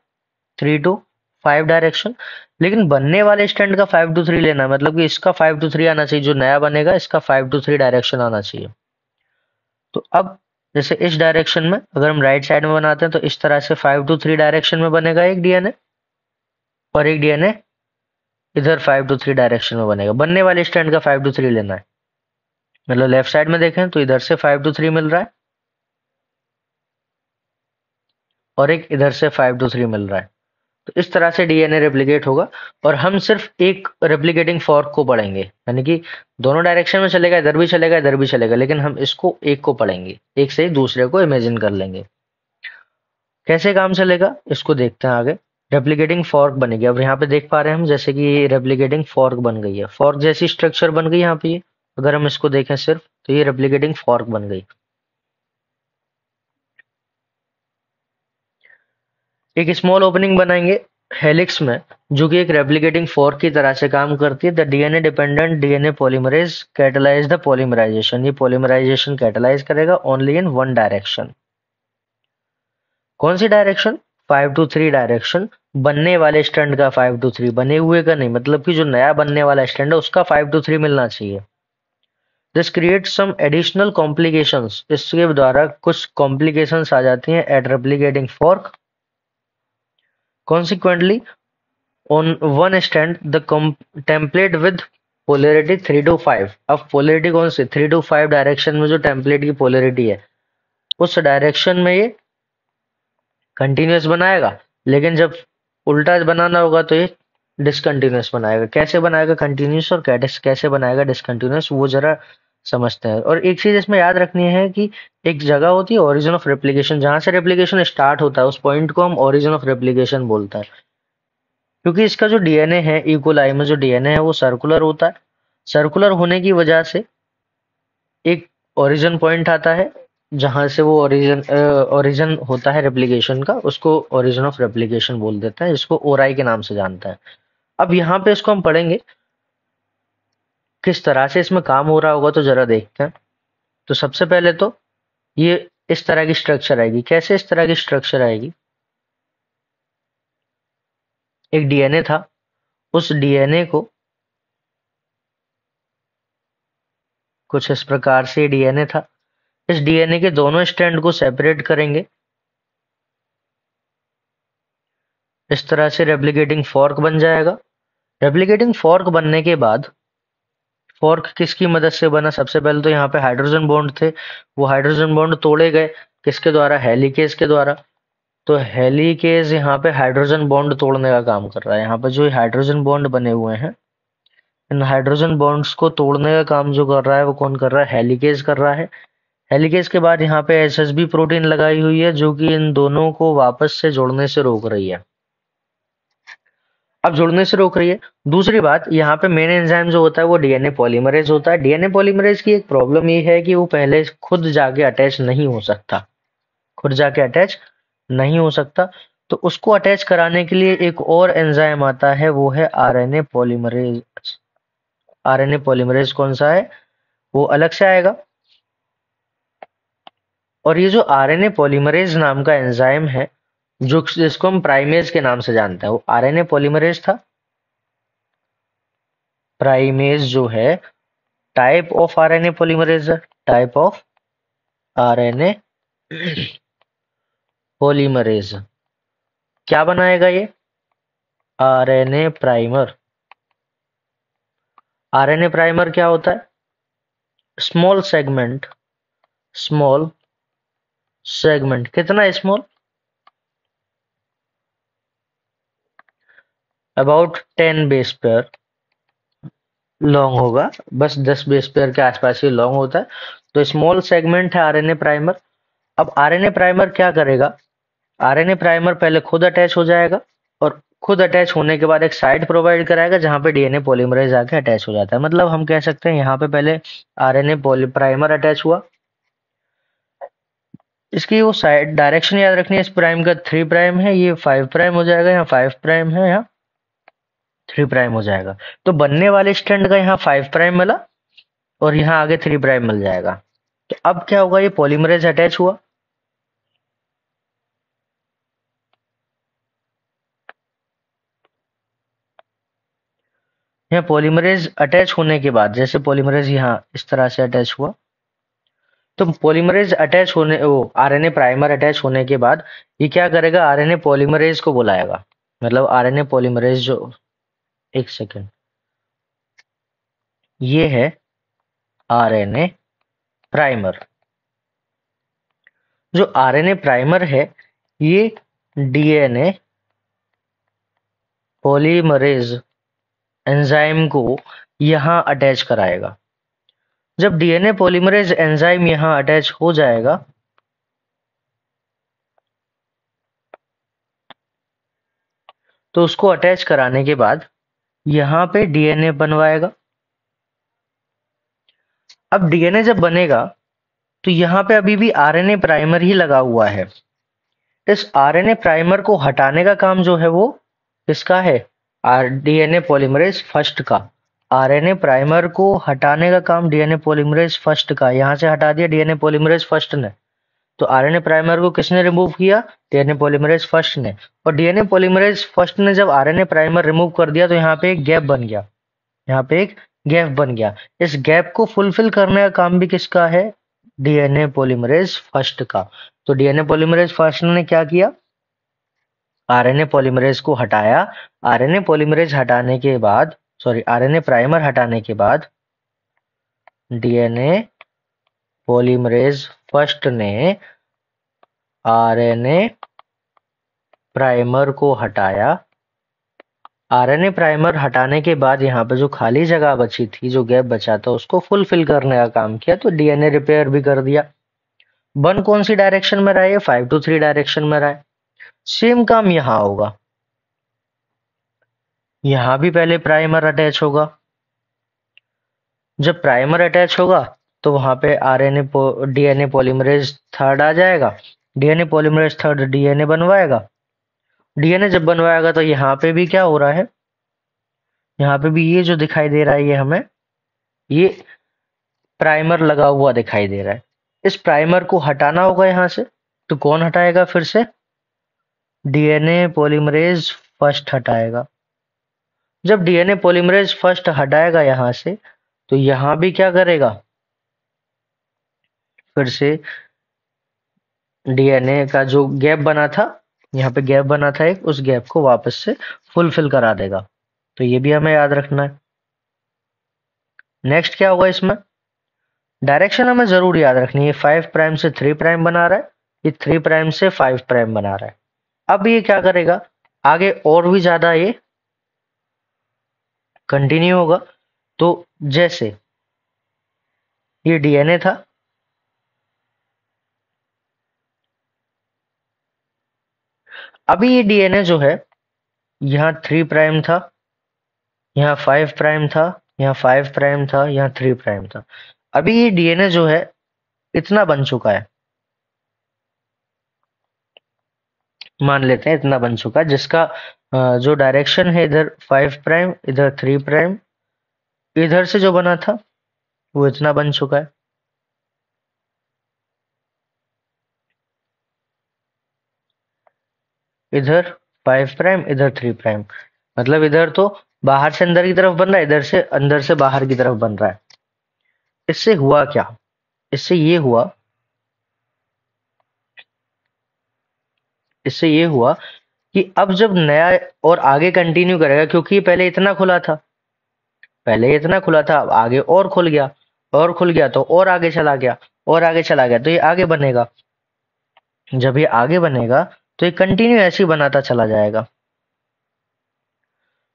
3 to 5 डायरेक्शन, लेकिन बनने वाले स्टैंड का 5 to 3 लेना है। मतलब कि इसका 5 to 3 आना चाहिए, जो नया बनेगा इसका 5 to 3 डायरेक्शन आना चाहिए। तो अब जैसे इस डायरेक्शन में अगर हम राइट साइड में बनाते हैं तो इस तरह से 5 to 3 डायरेक्शन में बनेगा एक डीएनए, और एक डीएनए इधर 5:3 डायरेक्शन में बनेगा। बनने वाले स्टैंड का 5:3 लेना है। मतलब लेफ्ट साइड में देखें तो इधर से 5:3 मिल रहा है और एक इधर से 5:3 मिल रहा है। तो इस तरह से डीएनए रेप्लिकेट होगा। और हम सिर्फ एक रेप्लिकेटिंग फॉर्क को पढ़ेंगे, यानी कि दोनों डायरेक्शन में चलेगा, इधर भी चलेगा इधर भी चलेगा, लेकिन हम इसको एक को पढ़ेंगे, एक से ही दूसरे को इमेजिन कर लेंगे। कैसे काम चलेगा इसको देखते हैं आगे। रेप्लिकेटिंग फॉर्क बनेगी। अब यहाँ पे देख पा रहे हैं हम, जैसे कि ये रेप्लिकेटिंग फॉर्क बन गई है, फॉर्क जैसी स्ट्रक्चर बन गई यहाँ पे ये। अगर हम इसको देखें सिर्फ, तो ये रेप्लिकेटिंग फॉर्क बन गई। एक स्मॉल ओपनिंग बनाएंगे हेलिक्स में, जो कि एक रेप्लिकेटिंग फॉर्क की तरह से काम करती है। The DNA dependent DNA polymerase catalyse the polymerisation. ये पॉलीमराइजेशन कैटलाइज करेगा ओनली इन वन डायरेक्शन। कौन सी डायरेक्शन? 5:3 डायरेक्शन। बनने वाले स्टैंड का 5:3, बने हुए का नहीं, मतलब कि जो नया बनने वाला स्टैंड है उसका 5:3 मिलना चाहिए। This create some additional complications. इसके द्वारा कुछ कॉम्प्लिकेशंस आ जाती हैं at replicating fork. Consequently on one strand the template with polarity 3:5। अब पोलैरिटी कौन सी? 3:5 डायरेक्शन में जो टेम्पलेट की पोलैरिटी है उस डायरेक्शन में ये कंटिन्यूस बनाएगा, लेकिन जब उल्टा बनाना होगा तो ये डिसकंटिन्यूस बनाएगा। कैसे बनाएगा कंटिन्यूस और कैसे बनाएगा डिसकंटिन्यूस, वो जरा समझते हैं। और एक चीज इसमें याद रखनी है कि एक जगह होती है ओरिजिन ऑफ रेप्लिकेशन, जहां से रेप्लिकेशन स्टार्ट होता है उस पॉइंट को हम ओरिजिन ऑफ रेप्लिकेशन बोलता है। क्योंकि इसका जो डीएनए है, इकोलाई में जो डीएनए है वो सर्कुलर होता है। सर्कुलर होने की वजह से एक ओरिजिन पॉइंट आता है जहां से वो ओरिजिन होता है रेप्लिकेशन का, उसको ओरिजिन ऑफ रेप्लिकेशन बोल देते हैं, जिसको ओराई के नाम से जानता है। अब यहाँ पे इसको हम पढ़ेंगे किस तरह से इसमें काम हो रहा होगा, तो जरा देखते हैं। तो सबसे पहले तो ये इस तरह की स्ट्रक्चर आएगी। कैसे इस तरह की स्ट्रक्चर आएगी? एक डीएनए था, उस डीएनए को कुछ इस प्रकार से डीएनए था। इस डीएनए के दोनों स्ट्रैंड को सेपरेट करेंगे। इस तरह से रेप्लिकेटिंग फॉर्क बन जाएगा। रेप्लिकेटिंग फॉर्क बनने के बाद, फॉर्क किसकी मदद से बना? सबसे पहले तो यहाँ पे हाइड्रोजन बॉन्ड थे, वो हाइड्रोजन बॉन्ड तोड़े गए। किसके द्वारा? हेलिकेज के द्वारा। तो हेलिकेज यहाँ पे हाइड्रोजन बॉन्ड तोड़ने का काम कर रहा है। यहाँ पे जो हाइड्रोजन बॉन्ड बने हुए हैं, इन हाइड्रोजन बॉन्ड्स को तोड़ने का काम जो कर रहा है वो कौन कर रहा है? हेलिकेज कर रहा है। हेलिकेज के बाद यहाँ पे एसएसबी प्रोटीन लगाई हुई है, जो कि इन दोनों को वापस से जुड़ने से रोक रही है। अब जुड़ने से रोक रही है। दूसरी बात, यहाँ पे मेन एंजाइम जो होता है वो डीएनए पॉलीमरेज होता है। डीएनए पॉलीमरेज की एक प्रॉब्लम ये है कि वो पहले खुद जाके अटैच नहीं हो सकता, खुद जाके अटैच नहीं हो सकता। तो उसको अटैच कराने के लिए एक और एंजाइम आता है, वो है आरएनए पॉलीमरेज। आरएनए पॉलीमरेज कौन सा है? वो अलग से आएगा। और ये जो आरएनए पॉलीमरेज नाम का एंजाइम है, जो जिसको हम प्राइमेज के नाम से जानते हैं, वो आरएनए पॉलीमरेज था। प्राइमेज जो है टाइप ऑफ आरएनए पॉलीमरेज है, टाइप ऑफ आरएनए पॉलीमरेज। क्या बनाएगा ये? RNA primer. आरएनए प्राइमर क्या होता है? Small segment. स्मॉल सेगमेंट कितना small? About 10 base pair long होगा, बस 10 बेस पेयर के आसपास ही लॉन्ग होता है। तो स्मॉल सेगमेंट है आरएनए प्राइमर। अब आरएनए प्राइमर क्या करेगा? आरएनए प्राइमर पहले खुद अटैच हो जाएगा और खुद अटैच होने के बाद एक साइट प्रोवाइड कराएगा जहां पे डीएनए पॉलीमरेज आके अटैच हो जाता है। मतलब हम कह सकते हैं यहाँ पे पहले आरएनए प्राइमर अटैच हुआ। इसकी वो साइड डायरेक्शन याद रखनी है। इस प्राइम का 3 प्राइम है, ये 5 प्राइम हो जाएगा, यहाँ 5 प्राइम है, यहाँ 3 प्राइम हो जाएगा। तो बनने वाले स्टैंड का यहाँ 5 प्राइम मिला और यहाँ आगे 3 प्राइम मिल जाएगा। तो अब क्या होगा? ये पॉलीमरेज अटैच हुआ। यहाँ पॉलीमरेज अटैच होने के बाद, जैसे पॉलीमरेज यहाँ इस तरह से अटैच हुआ, तो पॉलीमरेज अटैच होने, वो आरएनए प्राइमर अटैच होने के बाद ये क्या करेगा? आरएनए पॉलीमरेज को बुलाएगा। मतलब आरएनए पॉलीमरेज जो एक सेकेंड, ये है आरएनए प्राइमर। जो आरएनए प्राइमर है ये डीएनए पॉलीमरेज एंजाइम को यहां अटैच कराएगा। जब डीएनए पॉलीमरेज एंजाइम यहां अटैच हो जाएगा तो उसको अटैच कराने के बाद यहां पे डीएनए बनवाएगा। अब डीएनए जब बनेगा तो यहां पे अभी भी आरएनए प्राइमर ही लगा हुआ है। इस आरएनए प्राइमर को हटाने का काम जो है वो किसका है? डीएनए पॉलीमरेज फर्स्ट का। आरएनए प्राइमर को हटाने का काम डीएनए पॉलीमरेज फर्स्ट का। यहां से हटा दिया डीएनए पॉलीमरेज फर्स्ट ने, तो आरएनए प्राइमर को किसने रिमूव किया? डीएनए पॉलीमरेज फर्स्ट ने। और डीएनए पॉलीमरेज फर्स्ट ने जब आरएनए प्राइमर रिमूव कर दिया तो यहाँ पे एक गैप बन गया। यहाँ पे एक गैप बन गया। इस गैप को फुलफिल करने का काम भी किसका है? डीएनए पॉलीमरेज फर्स्ट का। तो डीएनए पॉलीमरेज फर्स्ट ने क्या किया? आरएनए पॉलीमरेज को हटाया। आरएनए पॉलीमरेज हटाने के बाद, सॉरी, आरएनए प्राइमर हटाने के बाद डीएनए पॉलीमरेज फर्स्ट ने आरएनए प्राइमर को हटाया। आरएनए प्राइमर हटाने के बाद यहाँ पे जो खाली जगह बची थी, जो गैप बचा था, उसको फुलफिल करने का काम किया। तो डीएनए रिपेयर भी कर दिया। वन कौन सी डायरेक्शन में रहा है? 5 to 3 डायरेक्शन में रहा है। सेम काम यहाँ होगा। यहाँ भी पहले प्राइमर अटैच होगा। जब प्राइमर अटैच होगा तो वहां पे आरएनए डीएनए पॉलीमरेज थर्ड आ जाएगा। डीएनए पॉलीमरेज थर्ड डीएनए बनवाएगा। डीएनए जब बनवाएगा तो यहाँ पे भी क्या हो रहा है? यहाँ पे भी ये जो दिखाई दे रहा है, ये हमें ये प्राइमर लगा हुआ दिखाई दे रहा है। इस प्राइमर को हटाना होगा यहाँ से। तो कौन हटाएगा? फिर से डीएनए पॉलीमरेज फर्स्ट हटाएगा। जब डीएनए पॉलीमरेज फर्स्ट हटाएगा यहाँ से, तो यहाँ भी क्या करेगा? फिर से डीएनए का जो गैप बना था, यहाँ पे गैप बना था एक, उस गैप को वापस से फुलफिल करा देगा। तो ये भी हमें याद रखना है। नेक्स्ट क्या होगा इसमें? डायरेक्शन हमें जरूर याद रखनी है। 5 प्राइम से 3 प्राइम बना रहा है, ये 3 प्राइम से 5 प्राइम बना रहा है। अब ये क्या करेगा? आगे और भी ज्यादा ये कंटिन्यू होगा। तो जैसे ये डीएनए था, अभी ये डीएनए जो है, यहाँ 3 प्राइम था, यहाँ 5 प्राइम था, यहाँ 5 प्राइम था, यहाँ 3 प्राइम था। अभी ये डीएनए जो है इतना बन चुका है, मान लेते हैं इतना बन चुका है, जिसका जो डायरेक्शन है इधर 5 प्राइम, इधर 3 प्राइम, इधर से जो बना था वो इतना बन चुका है। इधर 5 प्राइम, इधर 3 प्राइम, मतलब इधर तो बाहर से अंदर की तरफ बन रहा है, इधर से अंदर से बाहर की तरफ बन रहा है। इससे हुआ क्या? इससे ये हुआ, इससे ये हुआ कि अब जब नया और आगे कंटिन्यू करेगा, क्योंकि ये पहले इतना खुला था, पहले इतना खुला था, अब आगे और खुल गया, और खुल गया तो और आगे चला गया, और आगे चला गया, तो ये आगे बनेगा। जब ये आगे बनेगा तो ये कंटिन्यू ऐसे ही बनाता चला जाएगा।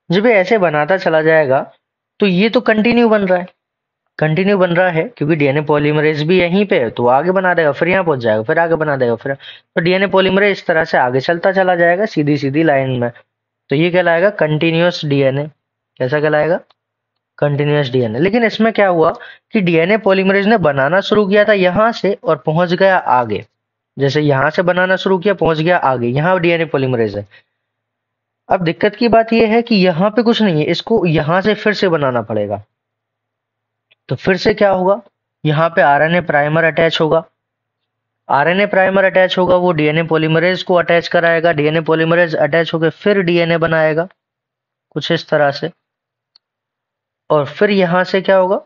जब ये ऐसे बनाता चला जाएगा तो ये तो कंटिन्यू बन रहा है, कंटिन्यू बन रहा है, क्योंकि डीएनए पॉलीमरेज भी यहीं पे है, तो आगे बना देगा, फिर यहाँ पहुंच जाएगा, फिर आगे बना देगा, फिर तो डीएनए पॉलीमरेज इस तरह से आगे चलता चला जाएगा सीधी सीधी लाइन में। तो ये कहलाएगा कंटिन्यूअस डीएनए। कैसा कहलाएगा? Continuous DNA. लेकिन इसमें क्या हुआ कि डीएनए पॉलीमरेज ने बनाना शुरू किया था यहाँ से और पहुंच गया आगे। जैसे यहाँ से बनाना शुरू किया, पहुंच गया आगे, यहाँ डीएनए पॉलीमरेज है। अब दिक्कत की बात यह है कि यहाँ पे कुछ नहीं है, इसको यहाँ से फिर से बनाना पड़ेगा। तो फिर से क्या होगा? यहाँ पे आरएनए प्राइमर अटैच होगा। आरएनए प्राइमर अटैच होगा, वो डीएनए पॉलीमरेज को अटैच कराएगा। डीएनए पॉलीमरेज अटैच होकर फिर डीएनए बनाएगा कुछ इस तरह से। और फिर यहां से क्या होगा?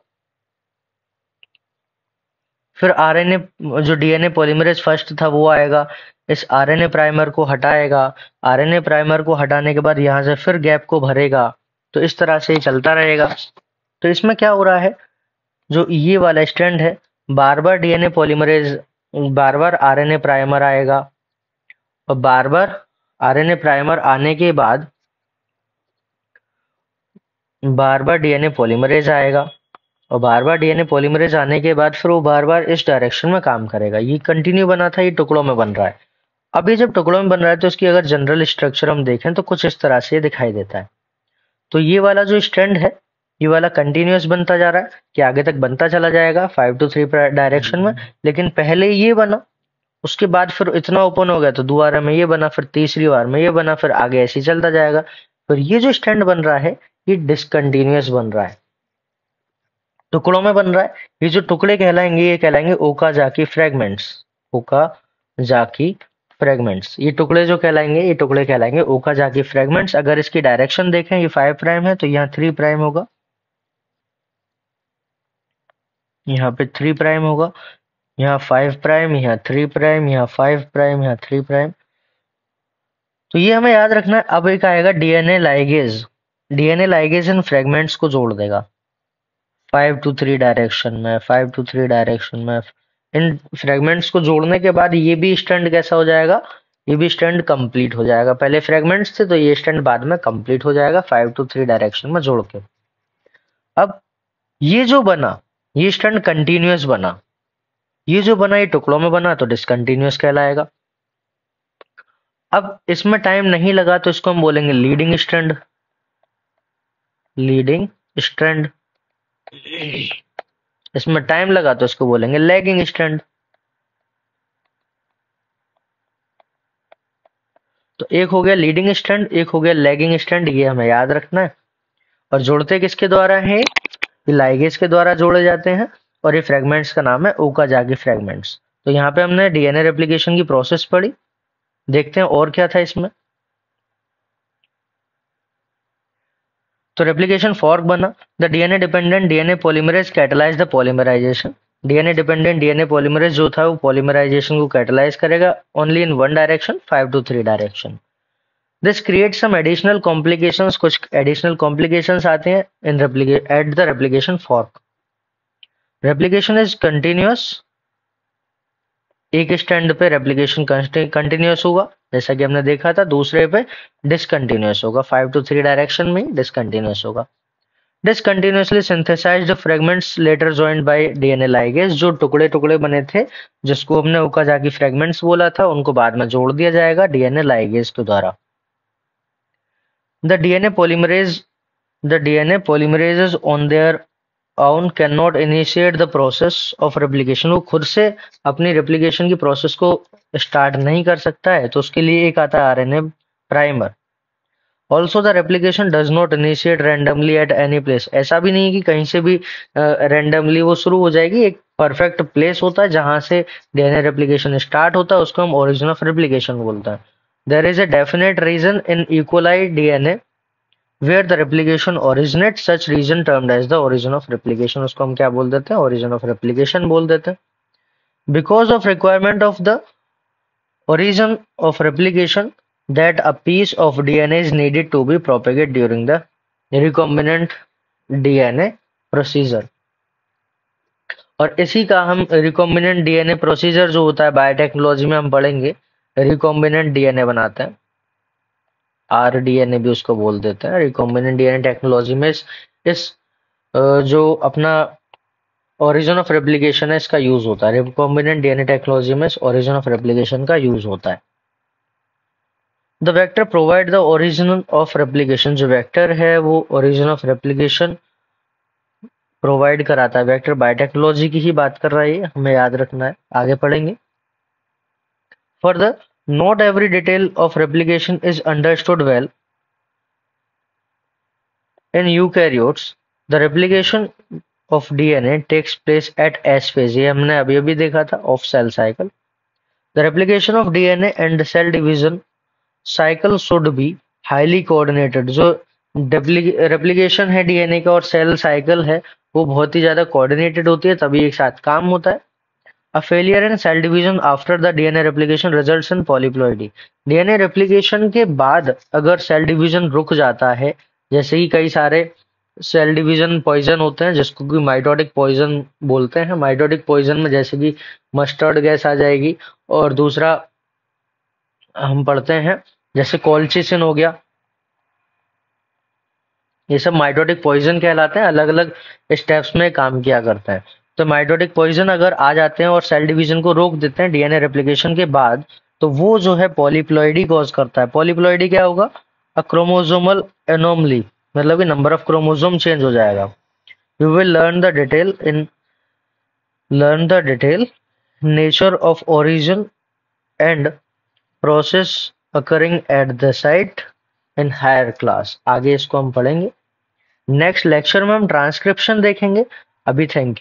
फिर आरएनए, जो डीएनए पॉलीमरेज फर्स्ट था वो आएगा, इस आरएनए प्राइमर को हटाएगा। आरएनए प्राइमर को हटाने के बाद यहां से फिर गैप को भरेगा। तो इस तरह से ये चलता रहेगा। तो इसमें क्या हो रहा है, जो ये वाला स्ट्रैंड है, बार बार डीएनए पॉलीमरेज, बार बार आरएनए प्राइमर आएगा, और बार बार आरएनए प्राइमर आने के बाद बार बार डीएनए पॉलीमरेज आएगा, और बार बार डीएनए पॉलीमरेज आने के बाद फिर वो बार बार इस डायरेक्शन में काम करेगा। ये कंटिन्यू बना था, ये टुकड़ों में बन रहा है। अब ये जब टुकड़ों में बन रहा है तो इसकी अगर जनरल स्ट्रक्चर हम देखें तो कुछ इस तरह से दिखाई देता है। तो ये वाला जो स्ट्रैंड है, ये वाला कंटिन्यूअस बनता जा रहा है कि आगे तक बनता चला जाएगा 5 to 3 डायरेक्शन में। लेकिन पहले ये बना, उसके बाद फिर इतना ओपन हो गया तो दोबारा में ये बना, फिर तीसरी बार में ये बना, फिर आगे ऐसे ही चलता जाएगा। फिर ये जो स्ट्रैंड बन रहा है ये डिसकंटिन्यूअस बन रहा है, टुकड़ों में बन रहा है। ये जो टुकड़े कहलाएंगे ये कहलाएंगे ओकाजाकी फ्रेगमेंट्स। ओकाजाकी फ्रेगमेंट्स, ये टुकड़े जो कहलाएंगे ये टुकड़े कहलाएंगे ओकाजाकी फ्रेगमेंट्स। अगर इसकी डायरेक्शन देखें, ये 5 प्राइम है तो यहाँ 3 प्राइम होगा, यहाँ पे 3 प्राइम होगा, यहाँ 5 प्राइम, यहाँ 3 प्राइम, यहाँ 5 प्राइम, यहाँ 3 प्राइम। तो ये हमें याद रखना है। अब एक आएगा डीएनए लाइगेज। डीएनए लाइगेज इन फ्रेगमेंट्स को जोड़ देगा 5 to 3 डायरेक्शन में, 5 to 3 डायरेक्शन में। इन फ्रेगमेंट्स को जोड़ने के बाद ये भी स्टैंड कैसा हो जाएगा, ये भी स्टैंड कंप्लीट हो जाएगा। पहले फ्रेगमेंट्स थे तो ये स्टैंड बाद में कंप्लीट हो जाएगा 5 to 3 डायरेक्शन में जोड़ के। अब ये जो बना, ये स्टैंड कंटिन्यूअस बना, ये जो बना ये टुकड़ों में बना तो डिसकंटिन्यूअस कहलाएगा। अब इसमें टाइम नहीं लगा तो इसको हम बोलेंगे लीडिंग स्ट्रैंड, लीडिंग स्ट्रैंड। इसमें टाइम लगा तो इसको बोलेंगे लैगिंग स्ट्रैंड। तो एक हो गया लीडिंग स्ट्रैंड, एक हो गया लैगिंग स्ट्रैंड, ये हमें याद रखना है। और जोड़ते किसके द्वारा है, ये लाइगेज के द्वारा जोड़े जाते हैं, और ये फ्रेगमेंट्स का नाम है ओकाजाकी फ्रेगमेंट्स। तो यहाँ पे हमने डीएनए रेप्लिकेशन की प्रोसेस पढ़ी। देखते हैं और क्या था इसमें। तो रेप्लिकेशन फॉर्क बना। The DNA dependent DNA polymerase catalyse the polymerization. DNA dependent DNA polymerase जो था वो पॉलीमराइजेशन को कैटलाइज करेगा only in one direction, 5 to 3 direction. This create some additional complications, कुछ एडिशनल कॉम्प्लिकेशंस आते हैं in at the replication fork. Replication is continuous, एक strand पे रेप्लिकेशन कंटिन्यूअस होगा जैसा कि हमने देखा था, दूसरे पे डिसकंटिन्यूअस होगा, 5 to 3 डायरेक्शन में डिसकंटिन्यूअस होगा। Discontinuously synthesized fragments later joined by DNA ligase, जो टुकड़े टुकड़े बने थे जिसको हमने ओकाजाकी फ्रेगमेंट्स बोला था, उनको बाद में जोड़ दिया जाएगा डीएनए लाइगेज के द्वारा। The DNA polymerases on their own cannot initiate the process of replication। वो खुद से अपनी रेप्लिकेशन की प्रोसेस को स्टार्ट नहीं कर सकता है, तो उसके लिए एक आता है RNA primer. Also the replication does not initiate randomly at any place. ऐसा भी नहीं है कि कहीं से भी रैंडमली वो शुरू हो जाएगी। एक परफेक्ट प्लेस होता है जहां से डीएनए रेप्लिकेशन स्टार्ट होता है, उसको हम ओरिजिन ऑफ रेप्लिकेशन बोलते हैं। There is a definite region in E coli DNA where the replication originates, such region termed as the origin of replication। उसको हम क्या बोल देते हैं, origin of replication बोल देते हैं। Because of requirement of the origin of replication that a piece of DNA is needed to be propagated during the recombinant DNA procedure। और इसी का हम recombinant DNA procedure जो होता है बायोटेक्नोलॉजी में हम पढ़ेंगे, recombinant DNA बनाते हैं, आरडीएनए भी उसको बोल देते हैं। रिकॉम्बिनेंट डीएनए टेक्नोलॉजी में इस जो अपना ओरिजिन ऑफ रेप्लिकेशन है इसका यूज होता है। रिकॉम्बिनेंट डीएनए टेक्नोलॉजी में इस ओरिजिन ऑफ रेप्लिकेशन का यूज होता है। The vector provide the origin of replication, जो वेक्टर है वो ओरिजिन ऑफ रेप्लिकेशन प्रोवाइड कराता है। वेक्टर बायोटेक्नोलॉजी की ही बात कर रहा है, हमें याद रखना है, आगे पढ़ेंगे। Further, not every detail of replication is understood well in eukaryotes। The replication of DNA takes place at S phase। ये हमने अभी अभी देखा था, of cell cycle। The replication of DNA and cell division cycle should be highly coordinated। जो replication है DNA का और सेल साइकिल है वो बहुत ही ज्यादा कोऑर्डिनेटेड होती है, तभी एक साथ काम होता है। A failure in cell division after the DNA replication results in polyploidy। DNA replication के बाद अगर सेल डिवीजन रुक जाता है जैसे कि कई सारे सेल डिवीजन पॉइजन होते हैं जिसको कि माइटोटिक पॉइजन बोलते हैं। माइटोटिक पॉइजन में जैसे कि मस्टर्ड गैस आ जाएगी, और दूसरा हम पढ़ते हैं जैसे कॉलचिसिन हो गया। ये सब माइटोटिक पॉइजन कहलाते हैं, अलग अलग स्टेप्स में काम किया करते हैं। तो माइटोटिक पॉइजन अगर आ जाते हैं और सेल डिवीजन को रोक देते हैं डीएनए रेप्लिकेशन के बाद, तो वो जो है पॉलीप्लॉइडी कॉज करता है। पॉलीप्लॉइडी क्या होगा? अ क्रोमोसोमल एनोमली, मतलब कि नंबर ऑफ क्रोमोसोम चेंज हो जाएगा। You will learn the detail nature of origin and process occurring at the site in higher class. आगे इसको हम पढ़ेंगे। नेक्स्ट लेक्चर में हम ट्रांसक्रिप्शन देखेंगे। अभी थैंक यू।